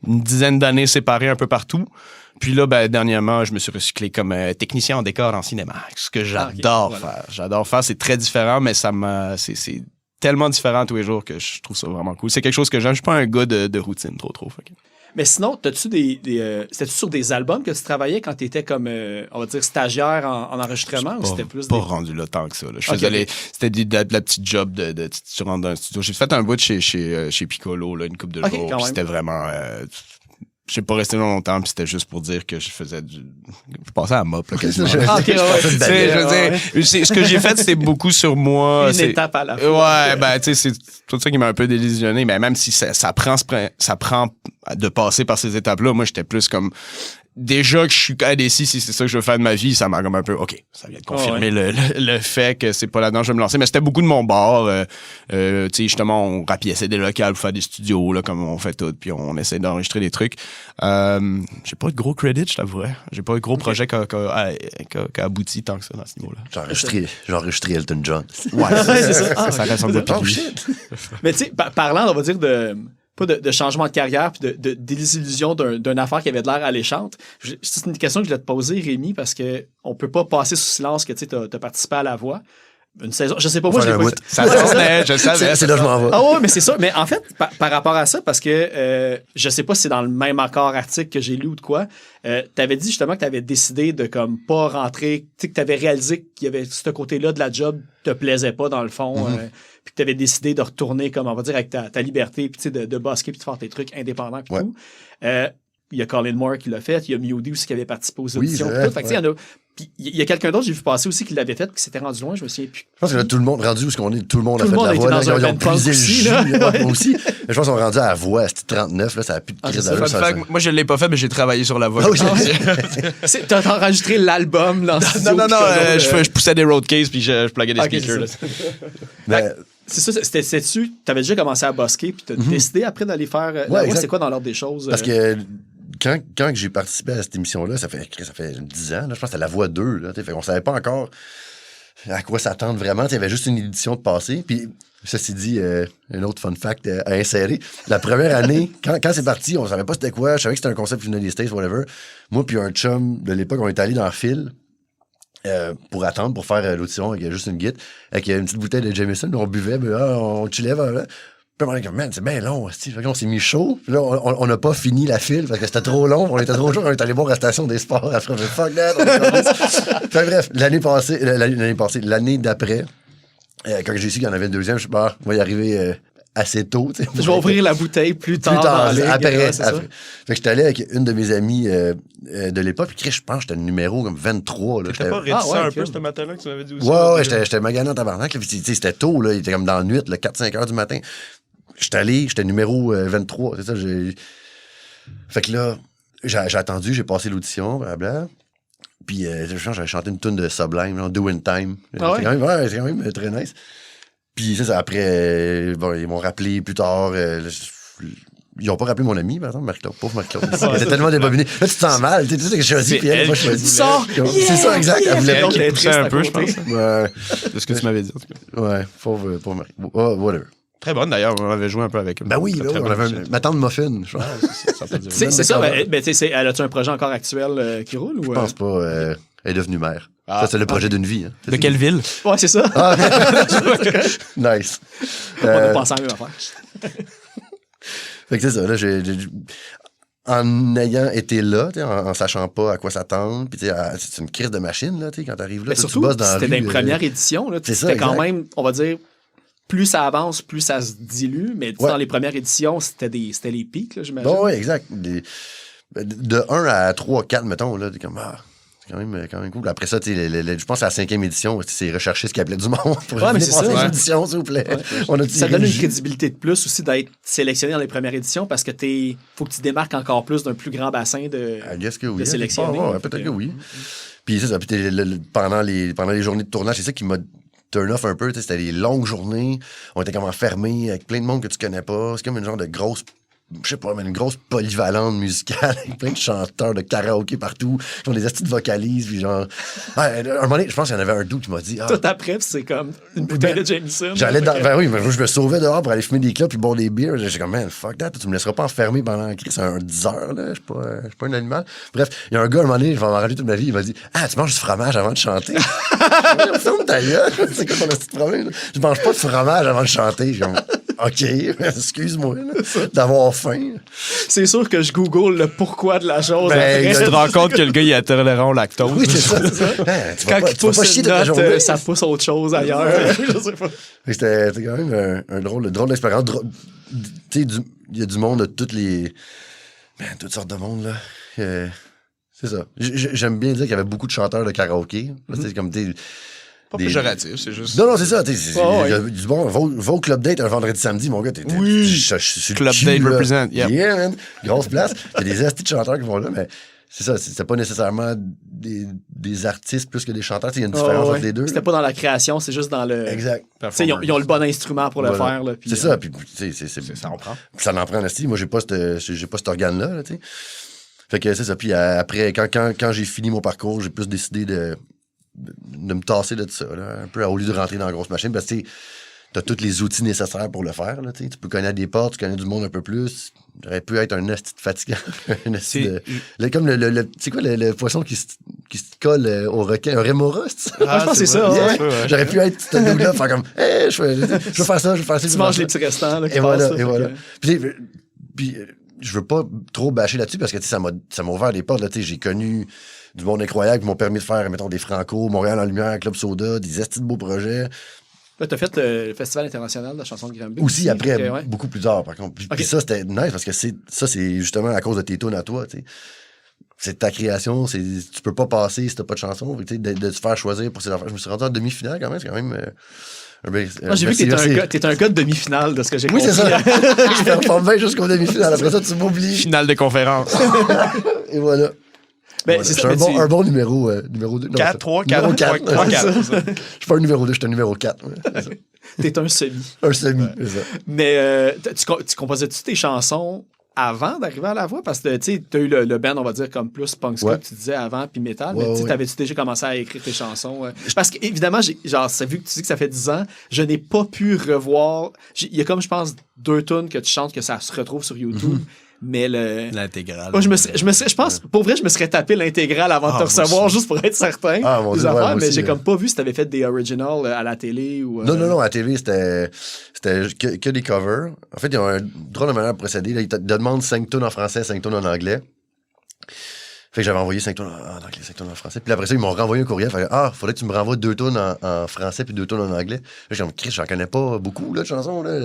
une dizaine d'années séparées un peu partout. Puis là, dernièrement, je me suis recyclé comme technicien en décor en cinéma, ce que j'adore faire. J'adore faire. C'est très différent, mais c'est tellement différent tous les jours que je trouve ça vraiment cool. C'est quelque chose que j'aime. Je suis pas un gars de routine trop. Fait. Mais sinon, t'as-tu c'était-tu sur des albums que tu travaillais quand tu étais comme, on va dire, stagiaire en enregistrement ou c'était plus pas rendu là tant que ça. Là. Je faisais c'était de la petite job de tu rentres dans un studio. J'ai fait un bout chez Piccolo, là, une couple de jours. Puis c'était vraiment... j'ai pas resté longtemps, puis c'était juste pour dire que je faisais je passais à mop, là, quasiment. Ce que j'ai fait, c'est beaucoup sur moi. Une étape à la fois. Ouais, tu sais, c'est tout ça qui m'a un peu désillusionné, mais même si ça prend de passer par ces étapes-là, moi, j'étais plus comme... Déjà que je suis indécis si c'est ça que je veux faire de ma vie, ça m'a comme un peu, OK, ça vient de confirmer le fait que c'est pas là-dedans que je vais me lancer. Mais c'était beaucoup de mon bord. Tu sais, justement, on rapiaçait des locales pour faire des studios, là, comme on fait tout, puis on essaie d'enregistrer des trucs. J'ai pas eu de gros credit, je t'avouerais. J'ai pas eu de gros projet qui a abouti tant que ça dans ce niveau-là. J'ai enregistré Elton John. Ouais, c'est ça. Ça reste un peu Oh shit! Mais tu sais, parlant, on va dire pas de changement de carrière puis de désillusion d'une affaire qui avait de l'air alléchante. C'est une question que je voulais te poser, Rémi, parce que on peut pas passer sous silence que tu as participé à La Voix. Une saison, je sais pas, moi, je l'ai pas fait. Ça tournait, je savais. C'est là que je m'en vais. Ah ouais, mais c'est ça. Mais en fait, par rapport à ça, parce que je sais pas si c'est dans le même accord article que j'ai lu ou de quoi, t'avais dit justement que t'avais décidé de comme pas rentrer, tu sais, que t'avais réalisé qu'il y avait ce côté-là de la job te plaisait pas dans le fond, puis que t'avais décidé de retourner comme, on va dire, avec ta liberté, puis tu sais, de basket puis de faire tes trucs indépendants puis tout. Il y a Colin Moore qui l'a fait, il y a Mewdy aussi qui avait participé aux auditions. Fait que, il y en a. Puis il y a quelqu'un d'autre, j'ai vu passer aussi qui l'avait fait, qui s'était rendu loin, je me souviens plus. Je pense que là, tout le monde, rendu où est-ce qu'on est, tout le monde a fait de la voix. Ils ont puisé le jus, moi aussi. Mais je pense qu'on est rendu à la voix, c'était 39, là, ça a plus de crise d'allure. Moi, je l'ai pas fait, mais j'ai travaillé sur la voix. T'as enregistré l'album dans Non, je poussais des roadcases puis je pluguais des speakers. C'est ça, c'était-tu, t'avais déjà commencé à busker puis t'as décidé après d'aller faire la voix, c'est quoi dans l'ordre des choses? Parce que quand j'ai participé à cette émission-là, ça fait 10 ans, là, je pense que c'était La Voix 2, là, fait qu'on savait pas encore à quoi s'attendre vraiment. Il y avait juste une édition de passé. Puis, ceci dit, un autre fun fact à insérer. La première année, quand c'est parti, on savait pas c'était quoi. Je savais que c'était un concept qui venait des States, whatever. Moi puis un chum de l'époque, on est allé dans le fil pour attendre, pour faire l'audition avec juste une guide, avec une petite bouteille de Jameson. On buvait, on chillait. Puis on est comme, man, c'est bien long. On s'est mis chaud. Puis là, on n'a pas fini la file parce que c'était trop long. On était trop chaud. On est allé voir à la station des sports après. Fuck that. Enfin, bref, l'année d'après, quand j'ai su qu'il y en avait une deuxième, je suis on va y arriver assez tôt. Je vais ouvrir la bouteille plus tard dans la après. Fait que j'étais allé avec une de mes amies de l'époque. Puis je pense que j'étais le numéro comme 23. Là, t'étais pas réticent un peu ce matin-là que tu m'avais dit aussi? Ouais, j'étais magané en tabarnak. C'était tôt. Là, il était comme dans la nuit, 4-5 heures du matin. J'étais numéro 23, c'est ça. Fait que là, j'ai attendu, j'ai passé l'audition, blablabla. Puis, j'avais chanté une tune de Sublime, Do in Time. C'est quand même très nice. Puis, ça, après, ils m'ont rappelé plus tard. Ils n'ont pas rappelé mon ami, par exemple, Marie-Claude. Pauvre Marie-Claude. Elle était tellement débobiné. Là, tu te sens mal. Tu sais que je choisis, puis elle, moi, je choisis. C'est ça, exact. Elle voulait donc être triste un peu, je pense. Ouais. C'est ce que tu m'avais dit, en tout cas. Ouais, pauvre Marie. Whatever. Très bonne, d'ailleurs. On avait joué un peu avec elle. Ben oui, on avait ma tante Muffin. C'est ça. Mais tu sais, elle a-tu un projet encore actuel qui roule? Je pense pas. Elle est devenue mère. Ça, c'est le projet d'une vie. Hein. De quelle ville? Ouais, c'est ça. Nice. On a pensé à la même affaire. Fait que c'est ça. Là, en ayant été là, en sachant pas à quoi s'attendre, puis c'est une crise de machine, là, quand t'arrives là, surtout, tu bosses dans la c'était rue, dans les premières éditions, là, c'était quand même, on va dire, plus ça avance, plus ça se dilue, mais dans les premières éditions, c'était les pics, là, j'imagine. Bon, oui, exact. De 1 à 3, 4, mettons, là, t'es comme, c'est quand même cool. Après ça, je pense à la 5e édition, c'est rechercher ce qu'il appelait du monde pour mais c'est ça. éditions, s'il vous plaît. Ouais. Ça donne une crédibilité de plus aussi d'être sélectionné dans les premières éditions parce que faut que tu démarques encore plus d'un plus grand bassin de sélectionnés. Peut-être que oui. Puis c'est ça, pendant les journées de tournage, c'est ça qui m'a turn off un peu. C'était les longues journées, on était comme enfermés avec plein de monde que tu connais pas. C'est comme une genre de grosse, je sais pas, mais une grosse polyvalente musicale avec plein de chanteurs de karaoké partout qui font des astuces de vocalises, puis genre... à un moment donné, je pense qu'il y en avait un doux qui m'a dit... Tout après, c'est comme une bouteille de Jameson. J'allais oui, mais je me sauvais dehors pour aller fumer des clopes puis boire des bières. J'étais comme, man, fuck that, tu me laisseras pas enfermé pendant 10 heures, là. Je suis pas un animal. Bref, il y a un gars, à un moment donné, je vais m'en rappeler toute ma vie, il m'a dit, tu manges du fromage avant de chanter? Ferme ta gueule, c'est quoi ton petit problème? Je mange pas de fromage avant de chanter. Je suis comme, OK, excuse-moi d'avoir faim. C'est sûr que je google le pourquoi de la chose. Tu te rends compte que le gars, il est intolérant au lactose. Oui, c'est ça. Quand il pousse une note, ça pousse autre chose ailleurs. Je sais pas. C'était quand même un drôle d'expérience. Tu sais, il y a du monde de toutes sortes de monde, là. C'est ça. J'aime bien dire qu'il y avait beaucoup de chanteurs de karaoké. C'est comme pas péjoratif, c'est juste... Non, c'est ça. Il y a du bon. Va au Club Date un vendredi samedi, mon gars. Je suis Club Date represent. Yeah, man. Grosse place. Il y a des astis de chanteurs qui vont là, mais c'est ça. C'est pas nécessairement des artistes plus que des chanteurs. Il y a une différence entre les deux. C'était pas dans la création, c'est juste dans le... Exact. Ils ont le bon instrument pour le faire. Là, c'est ça. Puis, ça en prend. Ça en prend, aussi. Moi, j'ai pas cet organe-là, tu sais. Fait que c'est ça. Puis après, quand j'ai fini mon parcours, j'ai plus décidé de me tasser de ça, là, un peu au lieu de rentrer dans la grosse machine, parce que t'as tous les outils nécessaires pour le faire. Là, tu peux connaître des portes, tu connais du monde un peu plus. J'aurais pu être un esti de fatigant. Comme c'est quoi le poisson qui se colle au requin? Un rémora, c'est ça? Je pense que c'est ça. Yeah. Ouais. J'aurais pu être ce dude-là, faire comme, je veux faire ça, je veux faire ça. Tu manges les petits restants. Là, et voilà. Puis je veux pas trop bâcher là-dessus parce que ça m'a ouvert des portes. Là, j'ai connu du monde incroyable qui m'ont permis de faire, mettons, des Franco, Montréal en lumière, Club Soda, des estis de beaux projets. Là, t'as fait le Festival international de la chanson de Granby. Aussi, après, beaucoup plus tard, par contre. Puis ça, c'était nice parce que c'est justement à cause de tes tunes à toi, tu sais. C'est ta création, tu peux pas passer si t'as pas de chanson. De te faire choisir pour ces affaires. Je me suis rendu en demi-finale quand même, c'est quand même... Moi, j'ai vu que t'es un gars de demi-finale de ce que j'ai compris. Oui, c'est ça. Je performe bien jusqu'au demi-finale. Après ça, tu m'oublies. Finale de conférence. Et voilà. Ben, c'est un bon numéro 2. 4, 3, 4. Je suis pas un numéro 2, je suis un numéro 4. T'es un semi. Un semi, c'est ça. Mais tu composais-tu tes chansons avant d'arriver à la voix? Parce que tu as eu le band, on va dire, comme plus punk ska que tu disais avant, puis métal. Mais t'avais-tu déjà commencé à écrire tes chansons? Parce qu'évidemment, vu que tu dis que ça fait 10 ans, je n'ai pas pu revoir... Il y a comme, je pense, 2 tunes que tu chantes que ça se retrouve sur YouTube. Mais l'intégrale. Moi, je pense, pour vrai, je me serais tapé l'intégrale avant de te recevoir, juste pour être certain des affaires, mais j'ai comme pas vu si t'avais fait des originals à la télé ou... Non, à la télé, c'était que des covers. En fait, il y a un drôle de manière de procéder. Là, ils te demandent 5 tunes en français, 5 tunes en anglais. Fait que j'avais envoyé 5 tunes en anglais, 5 tunes en français. Puis après ça, ils m'ont renvoyé un courriel. Fait que, faudrait que tu me renvoies 2 tunes en français puis 2 tunes en anglais. Là, j'ai dit, Chris, j'en connais pas beaucoup, là, de chansons, là.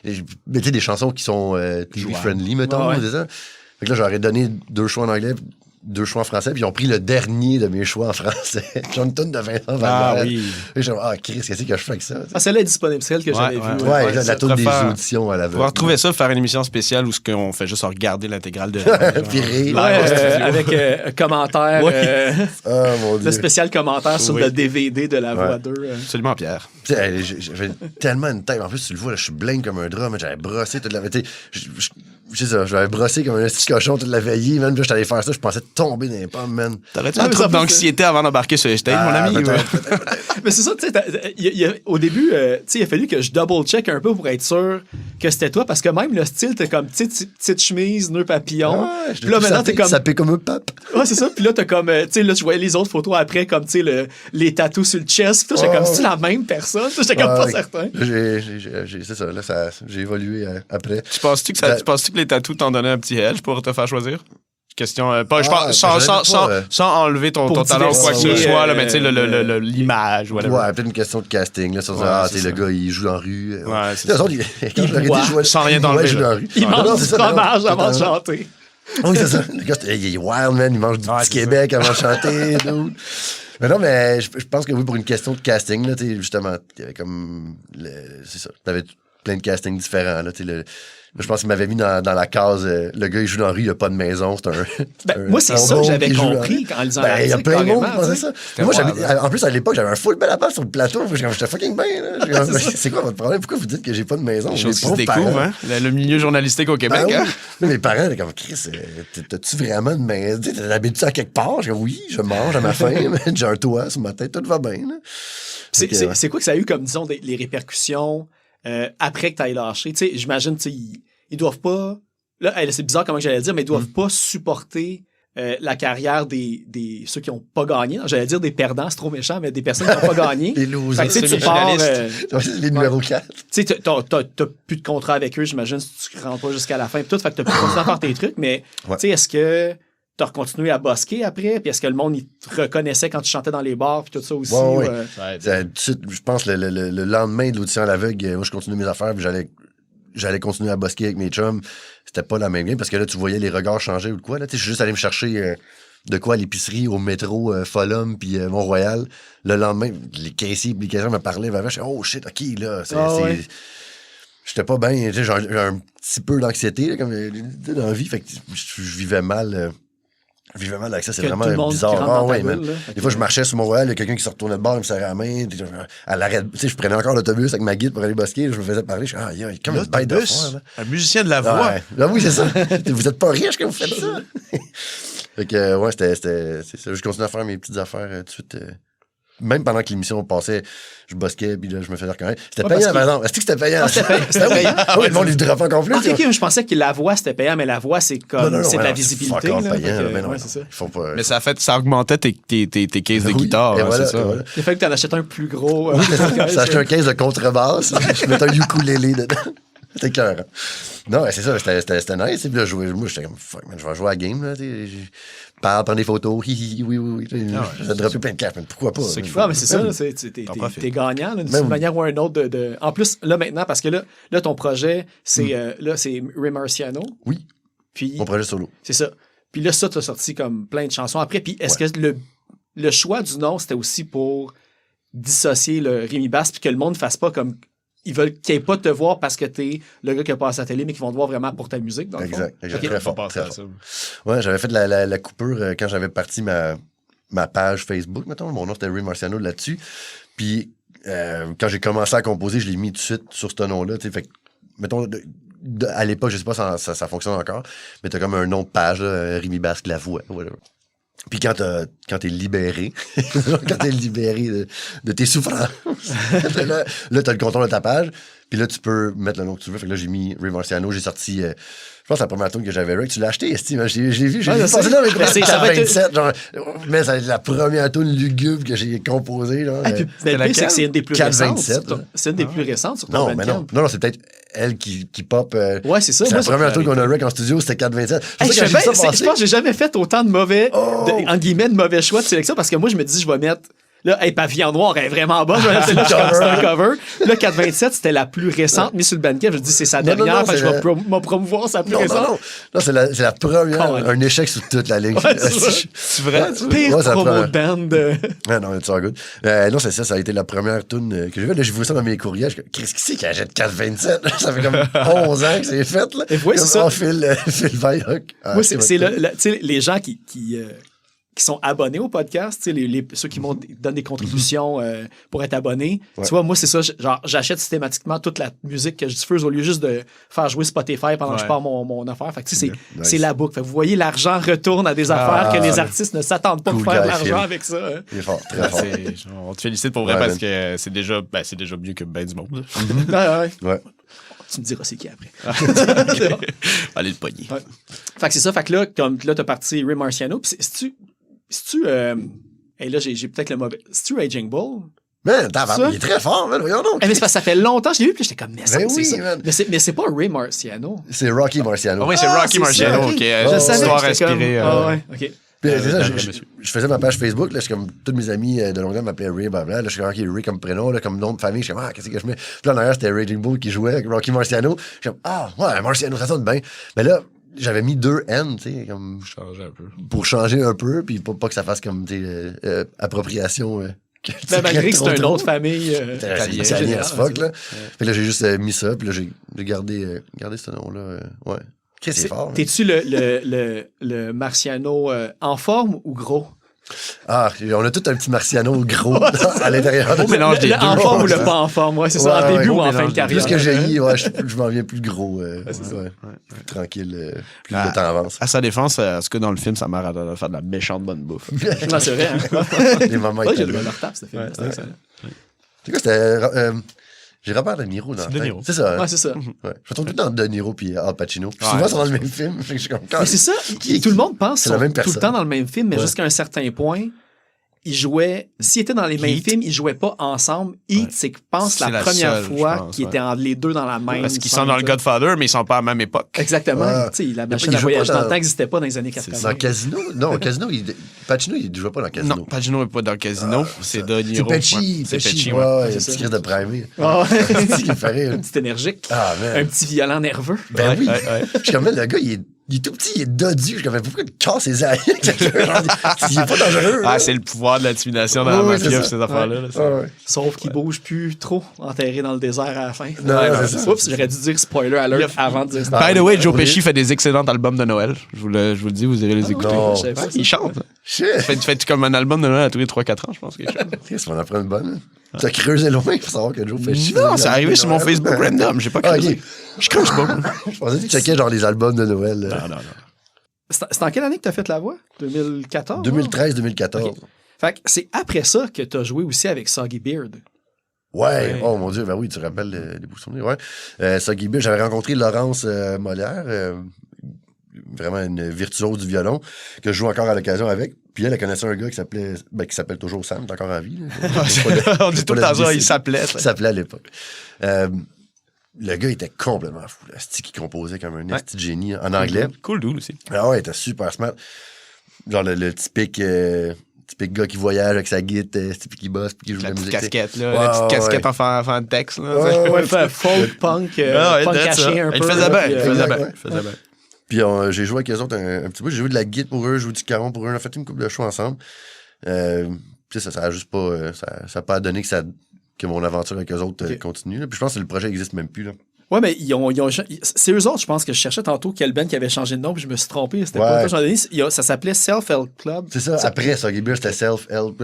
Mais tu sais, des chansons qui sont TV-friendly, mettons, c'est ça. Fait que là, j'aurais donné 2 choix en anglais, 2 choix en français, puis ils ont pris le dernier de mes choix en français. J'ai une tonne de Vincent Valère. Oui. Et j'ai dit, Chris, qu'est-ce que je fais avec ça? Celle-là est disponible, celle que j'avais vue. Ouais, la tourne des auditions à la On va retrouver ça, faire une émission spéciale où on fait juste regarder l'intégrale de... Puis rire. Avec un commentaire. Mon Dieu. Le spécial commentaire sur le DVD de la voix 2. Absolument, Pierre. J'avais tellement une tête. En plus, tu le vois, là, je suis blingue comme un drap, mais j'avais brossé toute la veillée. C'est ça, j'avais brossé comme un petit cochon toute la veillée, man. Puis là, j'étais allé faire ça, je pensais tomber dans les pommes, man. T'aurais-tu un trouble d'anxiété avant d'embarquer sur les stages, mon ami? Mais c'est ça, tu sais, au début, il a fallu que je double-check un peu pour être sûr que c'était toi, parce que même le style, t'es comme petite chemise, nœud papillon. Puis là, maintenant, t'es comme... Ça pique comme un pape. Ouais, c'est ça. Puis là, t'as comme, tu sais, là, je voyais les autres photos après, comme, tu sais, les tatous sur le chest. Puis j'étais comme, c'est la même personne? J'étais comme pas certain. C'est ça, là, j'ai évolué après. Tu penses-tu que les tatous t'en donnaient un petit edge pour te faire choisir? Question, sans enlever ton talent ou quoi que ce soit, là, mais tu sais, l'image, whatever. Ouais, peut-être une question de casting. Là, tu sais, le gars, il joue dans la rue. Ouais, c'est ça. Quand je l'aurais dit, je jouais sans rien t'enlever. Il joue dans la rue. Il mange du fromage avant de chanter. Oui, c'est ça. Le gars, il est wild, man. Il mange du petit Québec avant de chanter. Mais non, mais je pense que oui, pour une question de casting, là, justement, il y avait comme. C'est ça. T'avais plein de castings différents. Là, je pense qu'il m'avait mis dans la case le gars, il joue dans la rue, il a pas de maison. C'est moi, c'est ça que j'avais compris en lisant l'article. Il y a plein de monde qui pensait ça. Moi, en plus, à l'époque, j'avais un full bel appart sur le plateau. J'étais fucking bien. C'est quoi votre problème? Pourquoi vous dites que j'ai pas de maison? Les choses qui se découvrent, hein? Le milieu journalistique au Québec, hein? Mes parents étaient comme, Chris, t'as-tu vraiment une maison? T'habites-tu à quelque part? Je dis, oui, je mange à ma faim, j'ai un toit sur ma tête, tout va bien. C'est quoi que ça a eu comme, disons, les répercussions après que tu ailles lâché? Tu sais, j'imagine, ils doivent pas... Là, c'est bizarre comment j'allais dire, mais ils doivent pas supporter la carrière des ceux qui n'ont pas gagné. J'allais dire des perdants, c'est trop méchant, mais des personnes qui n'ont pas gagné. Les losers. Fait que, tu pars... les numéros 4. Tu sais, t'as plus de contrat avec eux, j'imagine, si tu rentres pas jusqu'à la fin. Tout, fait que t'as plus continué à faire tes trucs, mais tu sais, est-ce que t'as continué à bosquer après? Puis est-ce que le monde, il te reconnaissait quand tu chantais dans les bars puis tout ça aussi? Ouais, je pense le lendemain de l'audition à l'aveugle, moi, je continuais mes affaires puis j'allais continuer à bosquer avec mes chums. C'était pas la même game parce que là, tu voyais les regards changer ou de quoi. Là, je suis juste allé me chercher de quoi à l'épicerie, au métro, Folum puis Mont-Royal. Le lendemain, les caissiers et les caissières me parlaient. Je disais, oh shit, OK, là, j'étais pas bien. J'ai un petit peu d'anxiété là, comme dans la vie. Fait que je vivais mal. Je vivais mal avec ça, c'est vraiment bizarre. Des fois, je marchais sur Montréal, il y a quelqu'un qui se retournait de bord, il me serrait la main. À l'arrêt, tu sais, je prenais encore l'autobus avec ma guide pour aller bosquer, je me faisais parler. Je disais, il y a comme une bête de foire. Un musicien de la voix. Là, oui, c'est ça. Vous êtes pas riche quand vous faites ça. Fait que, ouais, c'était ça. Je continuais à faire mes petites affaires tout de suite. Même pendant que l'émission passait, je bosquais, puis là, je me faisais reconnaître. C'était payant, par exemple. Est-ce que c'était payant? C'était payant. Ah oui, le monde, il droppait encore plus. OK, je pensais que la voix, c'était payant, mais la voix, c'est comme, c'est de la visibilité. Mais ça augmentait tes cases de guitare, c'est ça. Il fallait que tu en achètes un plus gros. J'ai acheté un case de contrebasse, je mettais un ukulélé dedans. C'était cœur. Non, c'est ça, c'était nice. Puis là, moi, j'étais comme, fuck, man, je vais jouer à la game, là, prendre des photos, oui. J'ai droppé plein de cartes, mais pourquoi pas? C'est mais c'est ça, t'es gagnant, d'une manière ou une autre. En plus, là, maintenant, parce que là ton projet, c'est Ray Marciano. Oui. Puis, mon projet solo. C'est ça. Puis là, ça, t'as sorti comme plein de chansons après. Puis est-ce que le choix du nom, c'était aussi pour dissocier le Rémi Basse, puis que le monde ne fasse pas comme... Ils veulent qu'ils n'aient pas te voir parce que t'es le gars qui a passé à la télé, mais qu'ils vont te voir vraiment pour ta musique, dans le fond. Exact. Très fort. Ouais, j'avais fait la coupure quand j'avais parti ma page Facebook, mettons. Mon nom, c'était Ray Marciano là-dessus. Puis, quand j'ai commencé à composer, je l'ai mis tout de suite sur ce nom-là. Fait que, mettons, à l'époque, je sais pas si ça fonctionne encore, mais t'as comme un nom de page, Rémi Basque, la voix, whatever. Puis quand t'es libéré, de tes souffrances, là, t'as le contrôle de ta page, puis là, tu peux mettre le nom que tu veux. Fait que là, j'ai mis Ray Marciano, j'ai sorti, je pense, la première tune que j'avais, Ray, tu l'as acheté, Steve, j'ai vu passer là, mais ça va être... genre, mais ça va être la première tune lugubre que j'ai composée, là. Mais le pire, c'est que c'est une des plus récentes. C'est une des plus récentes sur ton Bandcamp. Non, c'est peut-être elle qui pop. Ouais, c'est ça. C'est la première tune qu'on a Rick en studio, c'était 427. Je pense que j'ai jamais fait autant de mauvais, en guillemets, de mauvais choix de sélection parce que moi, je me dis, je vais mettre. Là, Pavillon Noir, elle est vraiment bas. Je vais mettre là, c'est un cover. Là, 427, c'était la plus récente mise sur le Bandcamp. Je dis, c'est sa dernière. Je vais me promouvoir sa plus récente. Non, c'est la première. Un échec sur toute la ligne. C'est vrai? Pire promo de band. Non, it's all good. Non, c'est ça. Ça a été la première tune que j'ai faite. Là, j'ai vu ça dans mes courriels. Qu'est-ce qui c'est qui achète 427? Ça fait comme 11 ans que c'est fait. Là. Et oui, c'est ça. Phil Vayrock. Moi, c'est les gens qui sont abonnés au podcast, ceux qui donnent des contributions pour être abonnés. Ouais. Tu vois, moi, c'est ça. Genre, j'achète systématiquement toute la musique que je diffuse au lieu juste de faire jouer Spotify pendant que je pars mon affaire. Fait que, c'est la boucle. Fait que vous voyez, l'argent retourne à des affaires que les artistes ne s'attendent pas pour faire de l'argent avec ça. Hein. Il est fort, très fort. On te félicite pour vrai parce que c'est déjà mieux que ben du monde. Ouais. Tu me diras c'est qui après. Allez le pogner. Ouais. Fait que c'est ça. Fait que là, t'as parti Ray Marciano. Puis c'est-tu et là, j'ai peut-être le mauvais. C'est-tu Raging Bull? Man, Ça? il est très fort, man. Voyons donc. Mais c'est parce que ça fait longtemps que je l'ai vu, puis j'étais comme, mais Ben c'est oui, ça. man. Mais c'est pas Ray Marciano. C'est Rocky Marciano. Ah oui, c'est Rocky c'est Marciano ça, ok. qui a Je une savais histoire que j'étais comme, inspirée. ouais, OK. Puis, c'est ça, monsieur. je faisais ma page Facebook, là, je suis comme, tous mes amis de longue date m'appelaient Ray, blablabla. Là, je suis comme, OK, Ray comme prénom, là, comme nom de famille. Je suis comme, qu'est-ce que je mets? Puis là, en arrière, c'était Raging Bull qui jouait avec Rocky Marciano. Je suis comme, ouais, Marciano, ça sonne bien. Mais là, j'avais mis 2 N, tu sais, comme, Changer un peu. pour changer un peu, puis pas que ça fasse comme, tu sais, appropriation. Ben, malgré que c'est un nom de famille. C'est italien as fuck, là. Fait que là, j'ai juste mis ça, puis là, j'ai gardé ce nom-là. Ouais. Qu'est-ce que c'est fort? T'es-tu le Marciano en forme ou gros? On a tout un petit Marciano gros à l'intérieur. Beau mélange des deux. En forme ou le ça. pas en forme, ouais, c'est ça, en Ouais, début ouais, ou en mélange fin de des carrière. Plus que j'ai je m'en viens plus gros. Plus tranquille, plus le temps avance. À sa défense, en tout cas, dans le film, sa mère a faire de la méchante bonne bouffe. Non, c'est vrai, hein? Les moments Ouais, j'ai italiens. le retard, ce film. C'était excellent. C'est quoi, c'était... J'ai Robert De Niro dans C'est la De tête. Niro. C'est ça. hein? Ouais, c'est ça. Ouais. Je retrouve tout le temps De Niro puis Al Pacino. Puis Ouais. souvent, c'est dans le même film. Fait que je suis comme... Mais c'est ça, tout le monde pense C'est qu'ils la sont même tout le personne. temps dans le même film, mais Ouais. jusqu'à un certain point, ils jouaient... S'ils étaient dans les mêmes Heat. films, ils jouaient pas ensemble. Heat, c'est que je pense C'est la la première seule, fois je pense, qu'ils étaient les deux dans la même Parce qu'ils scène, sont dans le tu sais. Godfather, mais ils sont pas à la même époque. Exactement. Ah. Tu sais, la Il machine joue à voyager pas dans le dans- temps n'existait pas dans les années 80. Dans Casino? Non, Casino, Pacino, il ne jouait pas dans Casino. Non, Pacino n'est pas dans le casino. C'est De C'est Niro. Pesci. Ouais. C'est Pesci, ouais. Ouais, c'est petit ça. crise de primé. Ah ouais. C'est ce qui me fait rire. Un petit énergique. Ah, man. Un petit violent nerveux. Ben oui. Ouais, ouais. Je suis comme, là, le gars, il est tout petit, il est dodu. Je suis comme, pourquoi il casse ses ailes? Il est pas dangereux. Ah, là. c'est le pouvoir de l'intimidation dans Ouais, la c'est mafia, ça. ces affaires-là. là, Ouais, ouais. Sauf qu'il bouge plus trop, enterré dans le désert à la fin. Non, Ouais, c'est non, ça. Oups, j'aurais dû dire spoiler alert avant de dire ça. By the way, Joe Oui. Pesci fait des excellents albums de Noël. Je vous le dis, vous irez les écouter. non. Je savais pas ça. Il chante. Shit. Fais comme un album de Noël à tous les 3-4 ans, je pense. Quelque chose. Qu'est-ce qu'on en prend une bonne? Tu as creusé loin pour savoir que Joe Pesci. Non, c'est arrivé sur mon Facebook random. J'ai pas Ah, creusé. ok. Je creuse pas. Je pensais que tu checkais genre les albums de Noël. Non, non, non. C'est en quelle année que t'as fait la voix? 2014? 2013-2014. Ok. Fait que c'est après ça que t'as joué aussi avec Soggy Beard. Ouais, oh mon Dieu, ben oui, tu rappelles les bouts de souvenirs, ouais. Soggy Beard, j'avais rencontré Laurence Molière, vraiment une virtuose du violon, que je joue encore à l'occasion avec. Puis elle connaissait un gars qui s'appelle toujours Sam, t'es encore en vie. là. On dit tout le temps ça, il s'appelait. Il s'appelait à l'époque. Le gars était complètement fou, là. C'est qui composait comme un petit génie en anglais. Cool dude aussi. Ah ouais, il était super smart. Genre le typique gars qui voyage avec sa guitare, typique qui bosse, puis qui joue de La la petite musique. casquette, là. Ouais, La petite ouais, casquette ouais. enfant de texte, là. Ouais, ouais, Fait folk, punk, Ah ouais, punk that's caché ça. un peu. Il faisait bien, puis, il faisait exact, bien. ouais. Il faisait bien. Puis j'ai joué avec eux autres un petit peu. J'ai joué de la guitare pour eux, j'ai joué du caron pour eux. On a fait une couple de shows ensemble. Puis ça a juste pas... ça a pas donné que mon aventure avec eux autres continue. Là. Puis je pense que le projet n'existe même plus. Là. Ouais, mais c'est eux autres, je pense que je cherchais tantôt quel band qui avait changé de nom, puis je me suis trompé. C'était pas ça. Ça s'appelait Self-Help Club. C'est ça. Après, Soggy Beard, c'était Self-Help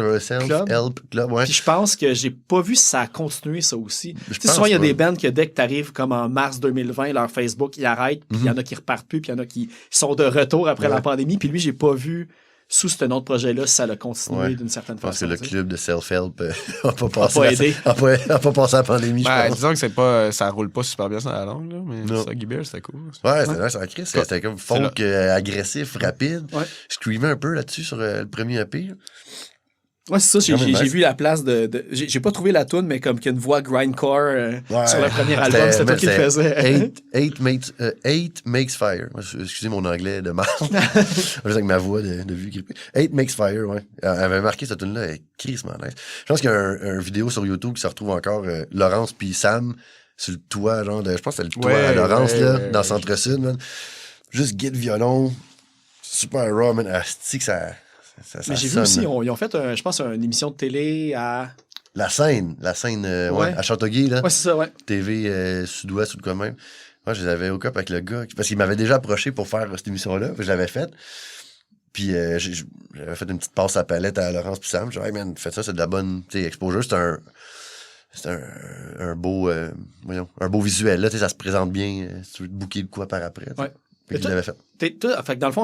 Club. Ouais. Puis je pense que j'ai pas vu ça continuer, ça aussi. Tu sais, pense souvent, il y a pas. des bands que dès que t'arrives comme en mars 2020, leur Facebook, ils arrêtent, puis il y en a qui repartent plus, puis il y en a qui sont de retour après la pandémie. Puis lui, j'ai pas vu sous ce nom de projet-là si ça a continué d'une certaine Je pense façon. que le tu sais. club de Self-Help n'a pas pas passé aidé. a pas passé la pandémie, je Ben, pense. disons que c'est pas, ça roule pas super bien sur la langue, là, mais Non. ça, Guy Beard, c'était cool. Ouais, c'était nice en crise. C'était comme folk agressif, rapide. Ouais. Je screamais un peu là-dessus sur le premier EP. là. Ouais, c'est ça. quand même J'ai nice. vu la place de j'ai pas trouvé la tune, mais comme qu'il y a une voix grindcore Ouais. sur le premier album, c'était toi qui le faisais. Eight makes fire. Moi, excusez mon anglais de merde. Juste avec ma voix de vue grippée. Eight makes fire, ouais. Elle avait marqué cette tune-là, elle est crissement nice. Je pense qu'il y a un vidéo sur YouTube qui se retrouve encore, Laurence puis Sam, sur le toit, genre de. Je pense que c'est le toit Ouais, à Laurence, ouais, là, ouais, dans ouais. Centre-Sud, man. Juste guide violon. Super raw, man. Asti que ça Mais j'ai vu sonne, aussi, man. ils ont fait, je pense, une émission de télé à. La scène, Ouais. à Châteauguay, là. Ouais, c'est ça, ouais. TV Sud-Ouest ou de quoi même. Moi, je les avais au cap avec le gars, parce qu'il m'avait déjà approché pour faire cette émission-là, puis je l'avais faite. Puis j'avais fait une petite passe à palette à Laurence puis Sam. Je disais, hey man, faites ça, c'est de la bonne exposure. C'est un beau un beau visuel, là, ça se présente bien, si tu veux te booker de quoi par après. t'sais. Ouais. Fait que je l'avais fait. Fait que dans le fond,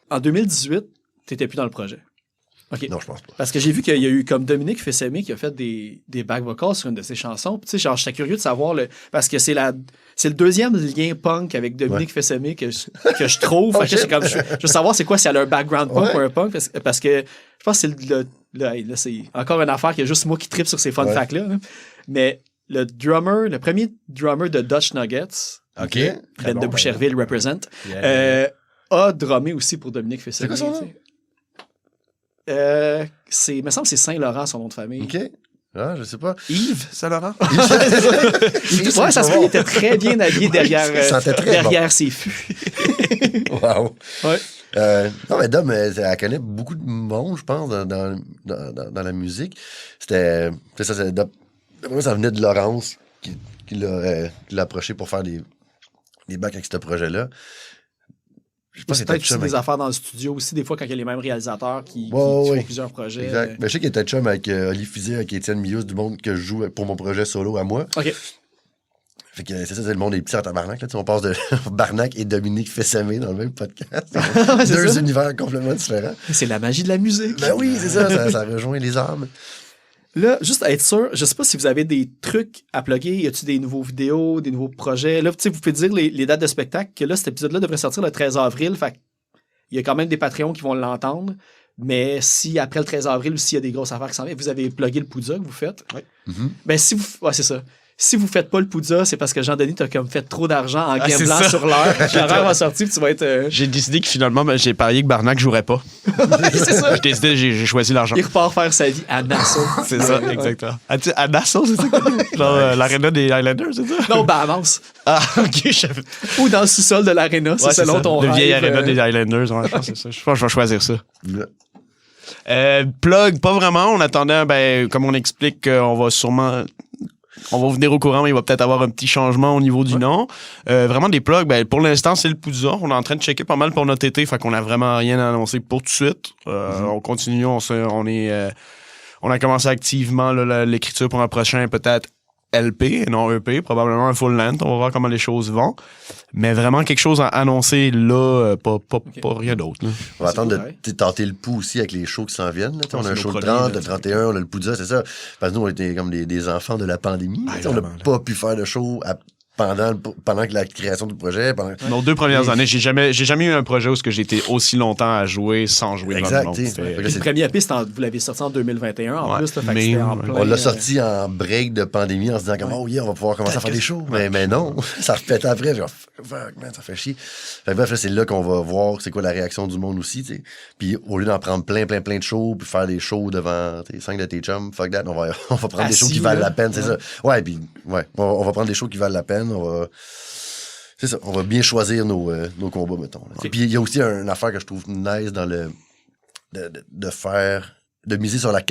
en 2018, t'étais plus dans le projet. OK. Non, je pense pas. Parce que j'ai vu qu'il y a eu comme Dominique Fils-Aimé qui a fait des back vocals sur une de ses chansons. Puis, tu sais, genre, j'étais curieux de savoir parce que c'est le deuxième lien punk avec Dominique Fils-Aimé que je trouve. Fait que je veux savoir c'est quoi, si elle a un background punk ou un punk. Parce que je pense que c'est Là, c'est encore une affaire qu'il y a juste moi qui tripe sur ces fun facts-là. Là. Mais le premier drummer de Dutch Nuggets, OK. Ben de Boucherville represent, a drummé aussi pour Dominique Fessé. C'est quoi son nom? Il me semble que c'est Saint-Laurent, son nom de famille. OK. Ah, je sais pas. Yves Saint-Laurent? Ouais, ça se fait, il était très bien habillé derrière ses fûts. Wow. Ouais. Non, mais Dom, elle connaît beaucoup de monde, je pense, dans la musique. C'était... Ça venait de Laurence qui l'a approché pour faire des bacs avec ce projet-là. Je pense C'est peut-être aussi des affaires dans le studio aussi, des fois, quand il y a les mêmes réalisateurs qui font plusieurs projets. Exact. Mais je sais qu'il était chum avec Olivier Fizet, avec Étienne Millus, du monde que je joue pour mon projet solo à moi. OK. Fait que c'est ça, c'est le monde des petits à tabarnak. Là. On passe de Barnac et Dominique Fessamé dans le même podcast. Deux univers complètement différents. C'est la magie de la musique. Ben oui, c'est ça rejoint les âmes. Là, juste à être sûr, je sais pas si vous avez des trucs à plugger. Y a-tu des nouveaux vidéos, des nouveaux projets? Là, tu sais, vous pouvez dire les dates de spectacle, que là, cet épisode-là devrait sortir le 13 avril. Fait il y a quand même des Patreons qui vont l'entendre. Mais si après le 13 avril, s'il y a des grosses affaires qui s'en viennent, vous avez plugué le Poudza que vous faites. Oui. Ben, si vous. Ouais, c'est ça. Si vous faites pas le Poudza, c'est parce que Jean-Denis t'a comme fait trop d'argent en game blanc sur l'heure. L'heure va sortir, puis tu vas être. J'ai décidé que finalement, j'ai parié que Barnac jouerait pas. C'est ça. J'ai choisi l'argent. Il repart faire sa vie à Nassau. C'est ça, exactement. À Nassau, c'est ça? Genre l'aréna des Highlanders, c'est ça? Non, Bahamas. Ah, OK. Ou dans le sous-sol de l'aréna, c'est selon ton rêve. Le vieil aréna des Highlanders, ouais, je pense que c'est ça. Je pense que je vais choisir ça. Plug, pas vraiment. On attendait, comme on explique, on va venir au courant, mais il va peut-être avoir un petit changement au niveau du nom. Vraiment des plugs, pour l'instant, c'est le Poudza. On est en train de checker pas mal pour notre été, fait qu'on a vraiment rien à annoncer pour tout de suite. On continue, on a commencé activement l'écriture pour un prochain peut-être LP et non EP, probablement un full length. On va voir comment les choses vont. Mais vraiment quelque chose à annoncer là, pas rien d'autre. Là. On va attendre de tenter le pouls aussi avec les shows qui s'en viennent. Là. On a un show de 30, de 31, on a le Poudza, c'est ça. Parce que nous, on était comme des enfants de la pandémie. On n'a pas pu faire de show pendant que la création du projet. Nos 2 premières années, j'ai jamais eu un projet où j'ai été aussi longtemps à jouer sans jouer. Exact. Le premier EP, vous l'avez sorti en 2021 en plus. Là, fait en plein, on l'a sorti en break de pandémie en se disant comme, oh yeah, on va pouvoir commencer à faire des shows. Mais non, ça repétait après. Genre, fuck, man, ça fait chier. Fait bref, là, c'est là qu'on va voir c'est quoi la réaction du monde aussi. T'sais. Puis au lieu d'en prendre plein de shows, puis faire des shows devant 5 de tes chums, fuck that, on va prendre des shows qui valent la peine. C'est ça. Ouais, puis on va prendre des shows qui valent la peine. C'est ça, on va bien choisir nos combats, mettons. Puis il y a aussi une affaire que je trouve nice dans de miser sur la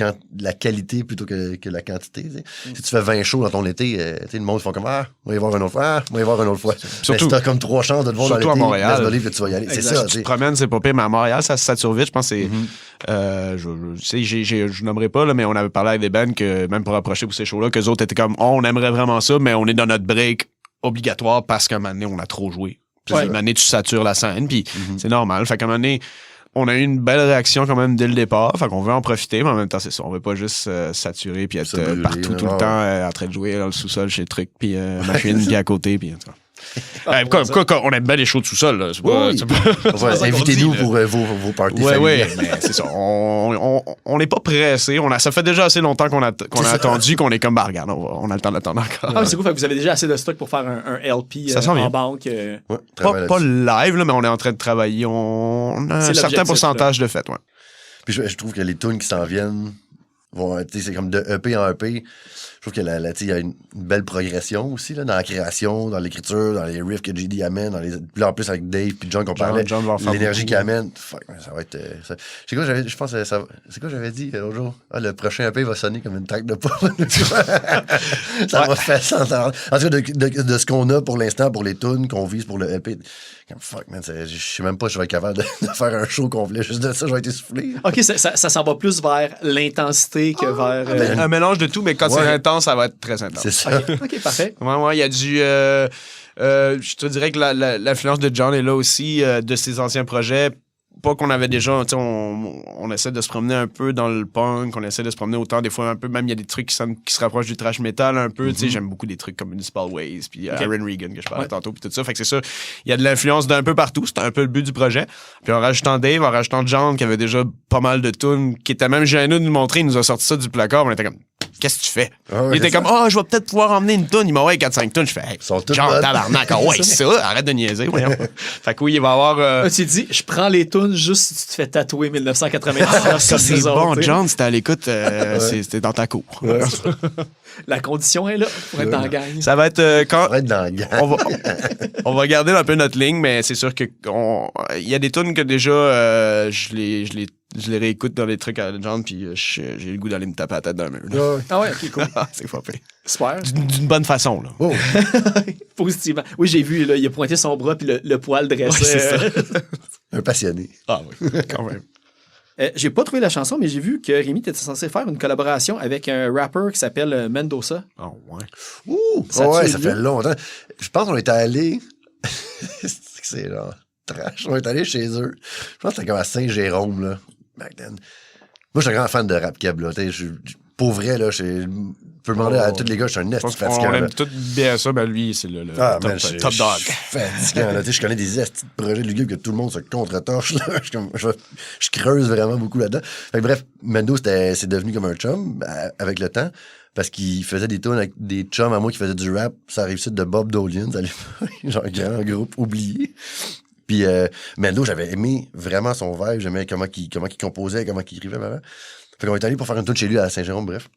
qualité plutôt que la quantité. Si tu fais 20 shows dans ton été, le monde font comme on va y voir une autre fois, on va y voir une autre fois. Surtout, si t'as comme 3 chances de te voir dans l'été, à Montréal, que tu vas y aller. C'est ça. Si tu te promènes, c'est pas pire, mais à Montréal, ça se sature vite. Je pense que c'est. Je nommerai pas, là, mais on avait parlé avec des bands que même pour approcher pour ces shows-là, qu'eux autres étaient comme on aimerait vraiment ça, mais on est dans notre break obligatoire parce qu'à un moment donné, on a trop joué. Puis à un moment donné, tu satures la scène, puis c'est normal. Fait qu'à un moment donné, on a eu une belle réaction quand même dès le départ. Fait qu'on veut en profiter, mais en même temps, c'est ça. On veut pas juste saturer puis être partout tout le temps en train de jouer dans le sous-sol chez Truc puis machine qui est à côté. Puis on aime bien les shows de sous-sol. Là. Invitez-nous pour vos parties. Oui, mais c'est ça. On n'est pas pressé. Ça fait déjà assez longtemps qu'on a attendu qu'on est comme, regarde, on a le temps d'attendre encore. Ah, c'est cool. Fait que vous avez déjà assez de stock pour faire un LP en banque. Pas live, là, mais on est en train de travailler. On a un certain pourcentage de fait. Ouais. Puis je trouve que les tunes qui s'en viennent c'est comme de EP en EP. Je trouve qu'il y a une belle progression aussi là, dans la création, dans l'écriture, dans les riffs que JD amène, puis en plus avec Dave puis John qu'on parlait, l'énergie qu'il amène. Fuck, ça va être... C'est quoi je pense c'est quoi j'avais dit l'autre jour? Le prochain EP va sonner comme une taque de pomme. Ça va faire s'entendre. En tout cas, de ce qu'on a pour l'instant, pour les tunes qu'on vise pour le EP, comme fuck, man, je sais même pas si je vais être capable de faire un show complet. Juste de ça, je vais être essoufflé. OK, ça s'en va plus vers l'intensité que vers... Un mélange de tout, mais quand c'est intense, ça va être très intense. C'est ça. OK, parfait. Ouais, il y a du... je te dirais que l'influence de John est là aussi, de ses anciens projets. pas qu'on avait déjà, tu sais, on essaie de se promener un peu dans le punk, on essaie de se promener autant, des fois un peu, même il y a des trucs qui se rapprochent du thrash metal un peu, tu sais, j'aime beaucoup des trucs comme Municipal Ways, puis Iron Regan que je parlais tantôt, puis tout ça, fait que c'est ça, il y a de l'influence d'un peu partout, c'était un peu le but du projet, puis en rajoutant Dave, en rajoutant John, qui avait déjà pas mal de tunes, qui était même gêneux de nous montrer, il nous a sorti ça du placard, on était comme, qu'est-ce que tu fais? Il était comme, je vais peut-être pouvoir emmener une tune, il m'a envoyé 4-5 tunes, je fais, hey, John, tabarnak, c'est ça, arrête de niaiser, voyons. Fait que oui, il va y avoir... Tu dis, je prends les tunes juste si tu te fais tatouer 1999. Ça, c'est bon, John, c'était à l'écoute, c'était dans ta cour. Ouais. La condition est là pour être dans la gang. Ça va être quand... Pour être dans la gang. On va garder un peu notre ligne, mais c'est sûr que il y a des tunes que déjà, je les réécoute dans les trucs à John, puis j'ai le goût d'aller me taper la tête dans le mur. Ah ouais, ok, cool. C'est pas pire. Super. D'une bonne façon, là. Oh. Positivement. Oui, j'ai vu, là, il a pointé son bras puis le poil dressé. Ouais, c'est ça. Un passionné. Ah oui, quand même. J'ai pas trouvé la chanson, mais j'ai vu que Rémi était censé faire une collaboration avec un rapper qui s'appelle Mendoza. Oh, ouais. Ouh! Ça fait longtemps. Je pense qu'on est allé. C'est genre trash. On est allé chez eux. Je pense que c'était comme à Saint-Jérôme, là, back then. Moi, je suis un grand fan de rap keb, là. Pour vrai, là, je peux demander à tous les gars, je suis un nest fatigant. On aime tout bien ça, mais lui, c'est le top dog. Fatigant, là. Je connais des petits projets lugubre que tout le monde se contre-torche, là. Je creuse vraiment beaucoup là-dedans. Fait que bref, Mendo, c'est devenu comme un chum avec le temps. Parce qu'il faisait des tunes avec des chums à moi qui faisaient du rap. Ça arrive de Bob Dolian, genre un grand groupe oublié. Puis Mendo, j'avais aimé vraiment son vibe. J'aimais comment il composait, comment il écrivait. Vraiment. Fait qu'on est allé pour faire une tune chez lui à Saint-Jérôme, bref.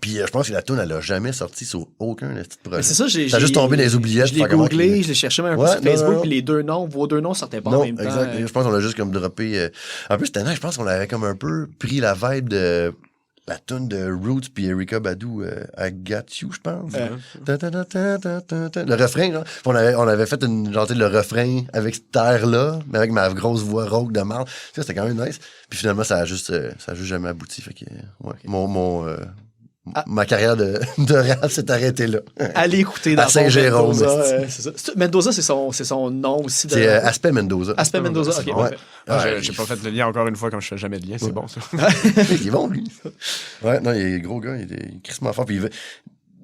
Puis je pense que la tune, elle a jamais sorti sur aucun petit projet. Mais c'est ça, ça a juste tombé dans les oubliettes. Je l'ai googlé, je l'ai cherché même un peu sur Facebook, puis les deux noms, vos deux noms sortaient pas en même temps. Exact. Je pense qu'on l'a juste comme droppé. En plus, c'était nice, je pense qu'on avait comme un peu pris la vibe de la tune de Roots puis Erykah Badu, I Got You, je pense. Le refrain, là. On avait fait le refrain avec cette air-là, mais avec ma grosse voix rauque de marde. Ça, c'était quand même nice. Puis finalement, ça a juste jamais abouti. Fait que, ouais. Ma carrière de rap s'est arrêtée là. Allez écouter dans à Saint-Jérôme. Mendoza, c'est ça. Mendoza, c'est son nom aussi. C'est Aspect Mendoza. Aspect Mendoza, ok. Ouais. J'ai pas fait le lien encore une fois, comme je fais jamais de lien, c'est bon ça. Il est bon, lui. Ouais, non, il est gros gars, il est crissement fort. Puis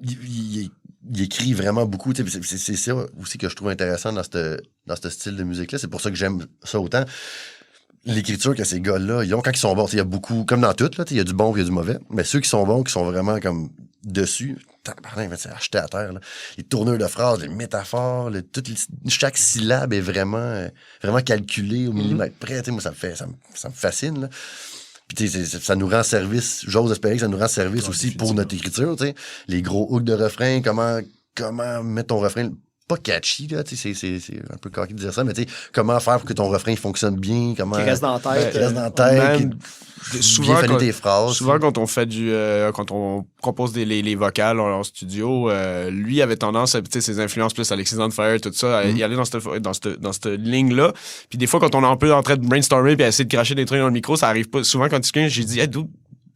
il écrit vraiment beaucoup. C'est ça aussi que je trouve intéressant dans ce style de musique-là. C'est pour ça que j'aime ça autant. L'écriture que ces gars-là, ils ont, quand ils sont bons, il y a beaucoup, comme dans tout, il y a du bon et il y a du mauvais, mais ceux qui sont bons, qui sont vraiment comme dessus, c'est acheté à terre. Là. Les tourneurs de phrases, les métaphores, chaque syllabe est vraiment calculée au millimètre près. Moi, ça me fascine. Là. Puis ça nous rend service, j'ose espérer que ça nous rend service aussi pour notre écriture. T'sais. Les gros hooks de refrain, comment mettre ton refrain... pas catchy, là, c'est un peu coquille de dire ça, mais comment faire pour que ton refrain fonctionne bien, comment... Qu'il reste dans la tête. Même, souvent, tes phrases. Souvent, quand on fait quand on compose les vocales en studio, lui avait tendance à, ses influences plus Alexis on Fire, tout ça, à y aller dans cette ligne-là. Puis des fois, quand on est un peu en train de brainstormer puis à essayer de cracher des trucs dans le micro, ça arrive pas. Souvent, quand j'ai dit, hey, d'où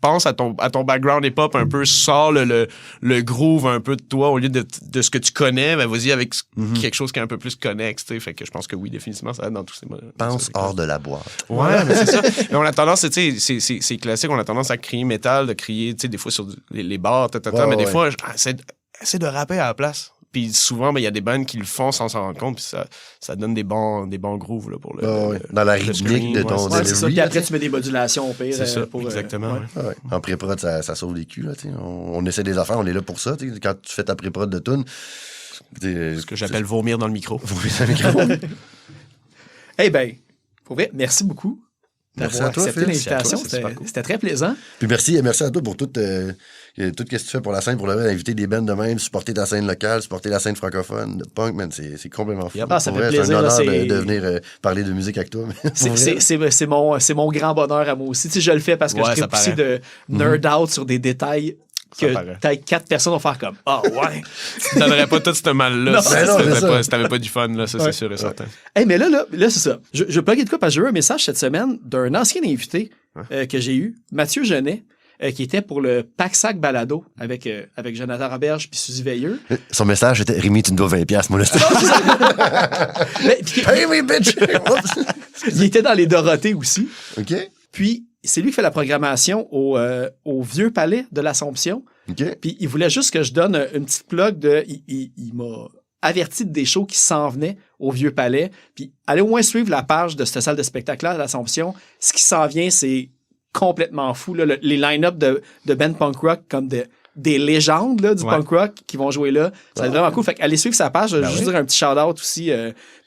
pense à ton background hip-hop un peu, sors le groove un peu de toi au lieu de ce que tu connais, ben vas-y avec quelque chose qui est un peu plus connexe, tu sais. Fait que je pense que oui, définitivement, ça aide dans tous ces modes. Pense hors de la boîte. Ouais, mais c'est ça. Mais on a tendance, tu sais, c'est classique, on a tendance à crier métal, de crier, tu sais, des fois sur les bars, mais des fois, essaie de rapper à la place. Puis souvent, il y a des bands qui le font sans s'en rendre compte, puis ça donne des bons grooves là, pour le. Dans la rythmique de ton delivery. C'est ça. Puis après, tu mets des modulations au pire. C'est ça, pour, exactement. Ouais. En pré-prod, ça sauve les culs. Là, on essaie des affaires, on est là pour ça. Quand tu fais ta pré-prod de tune. Ce que j'appelle vomir dans le micro. Vomir dans le micro. Eh bien, pour vrai, merci beaucoup. Merci à toi, accepté l'invitation. C'était très plaisant. Puis merci à toi pour tout ce que tu fais pour la scène, pour inviter des bands de même, supporter ta scène locale, supporter la scène francophone de punk, man, c'est complètement fou. Ça fait plaisir. C'est un honneur de venir parler de musique avec toi. C'est mon grand bonheur à moi aussi. Tu sais, je le fais parce que je tripe aussi de nerd out sur des détails que peut-être 4 personnes vont faire comme « Ah, ouais! » Tu donnerais pas tout ce mal-là si t'avais pas du fun, là, ça, c'est sûr et certain. Hey, mais là, c'est ça. Je plug de quoi parce que j'ai eu un message cette semaine d'un ancien invité que j'ai eu, Mathieu Genet, qui était pour le Pack-Sac Balado avec Jonathan Roberge puis Suzy Veilleux. Son message était « Rémi, tu me dois 20$, moi, là. Hey, oui, bitch! » Il était dans les Dorothées aussi. OK. Puis, c'est lui qui fait la programmation au Vieux Palais de l'Assomption. OK. Puis, il voulait juste que je donne une petite plug de... Il m'a averti de des shows qui s'en venaient au Vieux Palais. Puis, allez au moins suivre la page de cette salle de spectacle-là à l'Assomption. Ce qui s'en vient, c'est complètement fou. Là. Les line-up de band punk rock comme des légendes là, du punk rock qui vont jouer là. Ça va être vraiment cool. Fait allez suivre sa page. Je vais juste dire un petit shout-out aussi.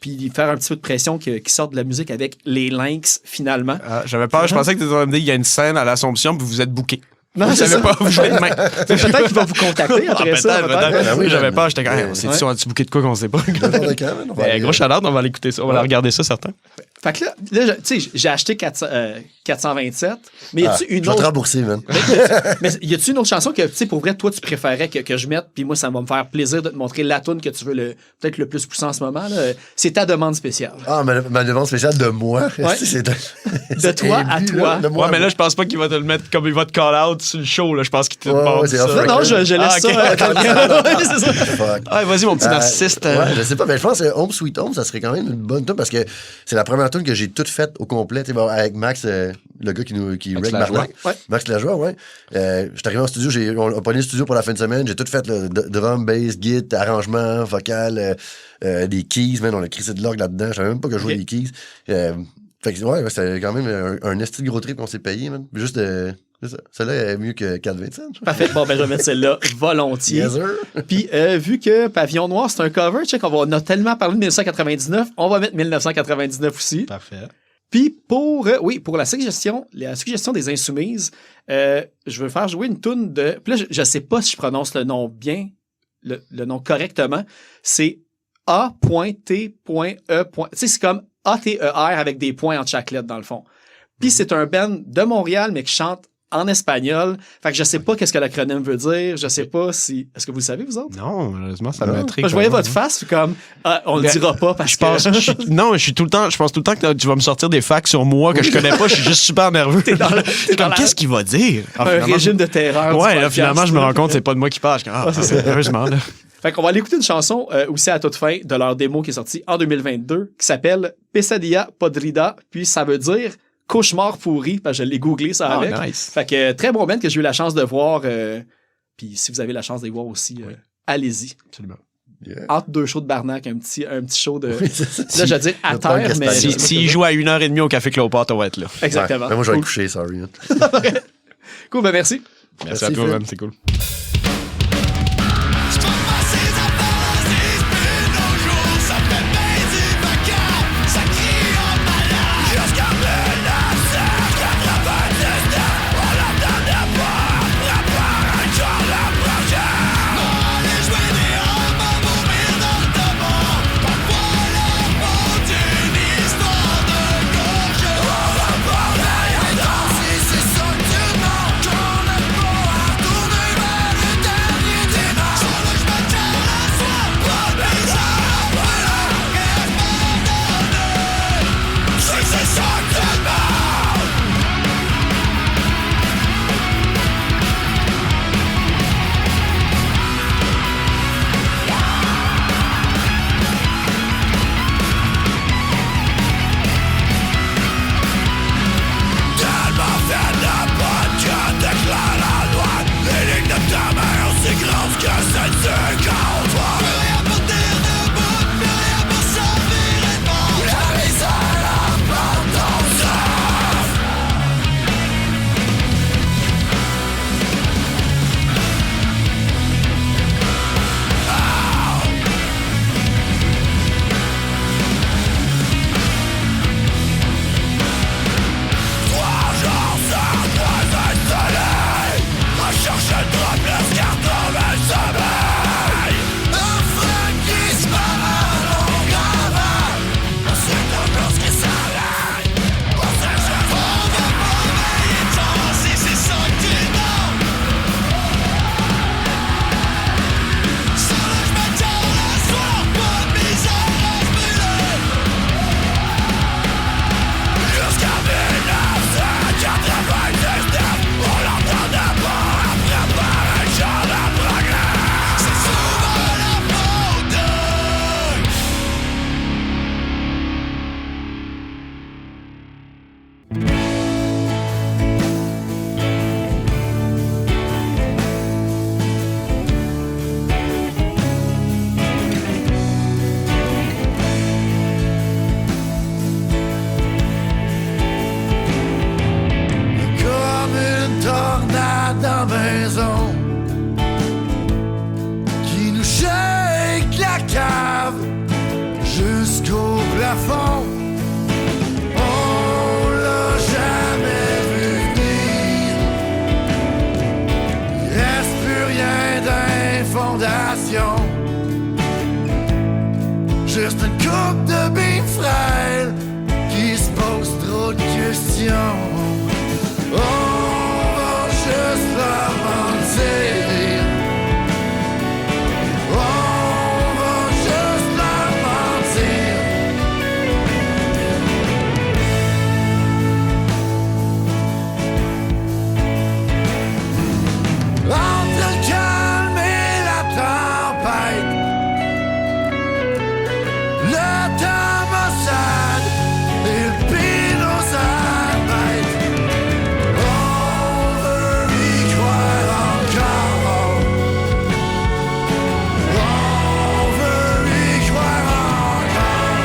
Puis faire un petit peu de pression qui sorte de la musique avec les Lynx, finalement. J'avais peur. Je pensais que tu allais me dire qu'il y a une scène à l'Assomption puis vous êtes bookés. Non, je savais pas, vous jouez demain. Peut-être qu'il va vous contacter après ça. Peut-être. Oui, j'avais peur, j'étais quand même. On a-tu booké de quoi qu'on sait pas? Gros shout-out, on va aller écouter ça, on va aller regarder ça, certain. Fait que là tu sais, j'ai acheté 427, mais y a-tu une autre... Je vais te rembourser, man. Mais y a-tu une autre chanson que, tu sais, pour vrai, toi, tu préférais que je mette, puis moi, ça va me faire plaisir de te montrer la tune que tu veux peut-être le plus pousser en ce moment, là. C'est ta demande spéciale. Ah, ma demande spéciale de moi? Ouais. De toi à toi. De moi, ouais, mais là, je pense pas qu'il va te le mettre comme il va te call out sur le show, là. Je pense qu'il te demande ça. Non, je laisse ça. C'est ça. Fuck. Ah, vas-y, mon petit narcissiste. Ouais, je sais pas, mais je pense que Home Sweet Home, ça serait quand même une bonne tune parce que c'est la première tune que j'ai toute faite au complet, tu sais, avec Max, le gars qui Max règle Lajoie. Max Lajoie, ouais. Je suis arrivé en studio, on a pogné le studio pour la fin de semaine, j'ai tout fait, là, drum, bass, git, arrangement, vocal, des keys, man, on a crissé de l'orgue là-dedans, je savais même pas que je jouais les keys. Fait que, ouais, c'était quand même un esti de gros trip qu'on s'est payé, man. Juste, c'est ça. Celle-là est mieux que 4,25. Parfait. Bon, ben, je vais mettre celle-là volontiers. Yes, sir. Puis, vu que Pavillon Noir, c'est un cover, check, on a tellement parlé de 1999, on va mettre 1999 aussi. Parfait. Puis, pour la suggestion des Insoumises, je veux faire jouer une toune de... Puis là, je sais pas si je prononce le nom bien, le nom correctement. C'est A.T.E. Tu sais, c'est comme A-T-E-R avec des points entre chaque lettre, dans le fond. Puis, c'est un band de Montréal, mais qui chante en espagnol. Fait que je sais pas qu'est-ce que l'acronyme veut dire. Je sais pas si... Est-ce que vous le savez, vous autres? Non, malheureusement, ça m'intrigue. Je voyais votre face comme... on le dira pas parce que... Je pense tout le temps que tu vas me sortir des facts sur moi que je connais pas. Je suis juste super nerveux. Qu'est-ce qu'il va dire? Un régime de terreur. Ouais, là, finalement, je me rends compte que c'est pas de moi qui parle. Heureusement, là. Fait qu'on va aller écouter une chanson aussi à toute fin de leur démo qui est sortie en 2022 qui s'appelle Pesadilla Podrida. Puis ça veut dire cauchemar pourri, parce que je l'ai googlé ça avec. Nice. Fait que très bon band que j'ai eu la chance de voir. Puis si vous avez la chance de les voir aussi, allez-y. Absolument. Yeah. Entre deux shows de Barnac, un petit show de... Oui, c'est ça. Là, je veux dire à terre, mais... S'il joue à 1h30 au Café Cléopâtre, on va être là. Exactement. Ouais, moi, je vais Cool. coucher, sorry. Cool, ben merci. Merci à toi, Phil. man, c'est cool. C'est ça que tu demandes, qu'on n'a pas à retourner vers à fond. On l'a jamais vu venir. Il reste plus rien d'infondation. Juste une coupe de beef frêle qui se pose trop de questions. On va juste leur mentir. On va juste leur mentir. Entre le calme et la tempête, le thermostat et le pinocète. On veut y croire encore. On veut y croire encore.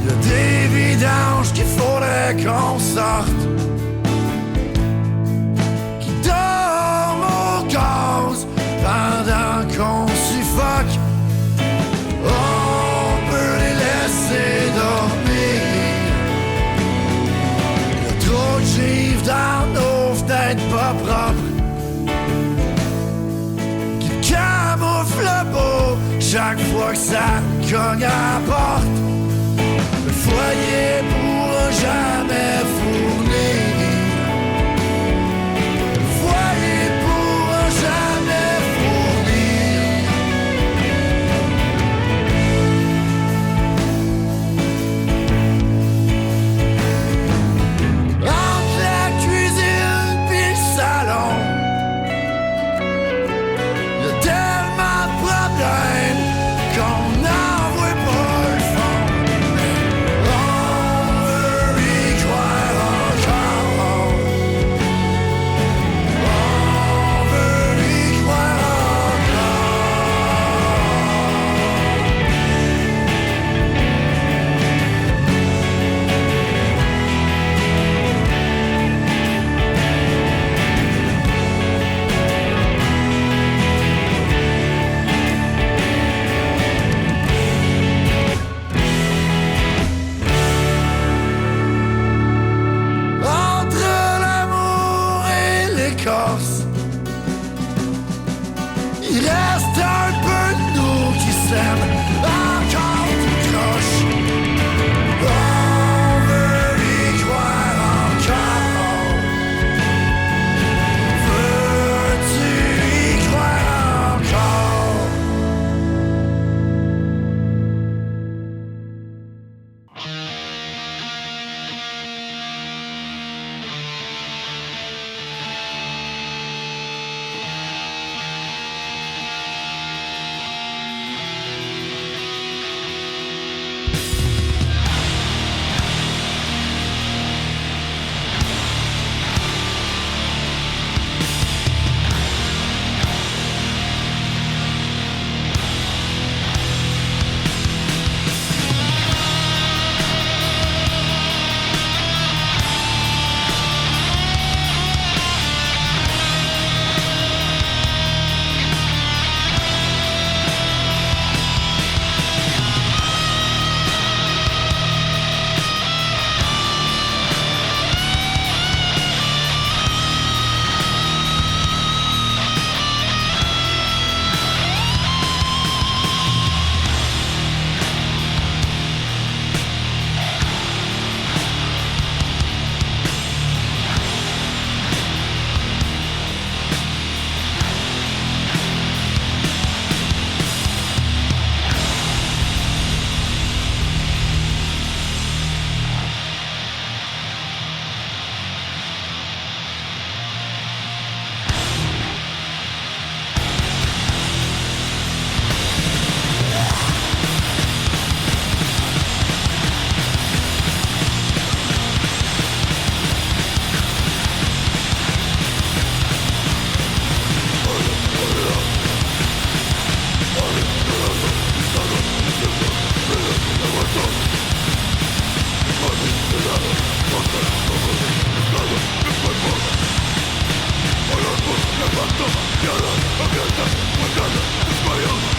Y a des vidanges qu'il faudrait qu'on sorte, qui dorment au gaz pendant qu'on suffoque. On peut les laisser dormir. Y a trop de givre dans nos fenêtres pas propres, qui camouflent le beau chaque fois que ça cogne à la porte. Le foyer pourra jamais fournir. Le foyer pourra jamais fournir. Entre la cuisine puis le salon, y a tellement de problèmes qu'on n'en voit pas le fond. On veut y croire encore. On veut y croire encore. Entre l'amour et l'écorce, il reste un peu de nous qui s'aiment encore tout croche. On veut y croire encore. Veux-tu y croire encore? Levanto, y ahora abierta, mañana, desmayado.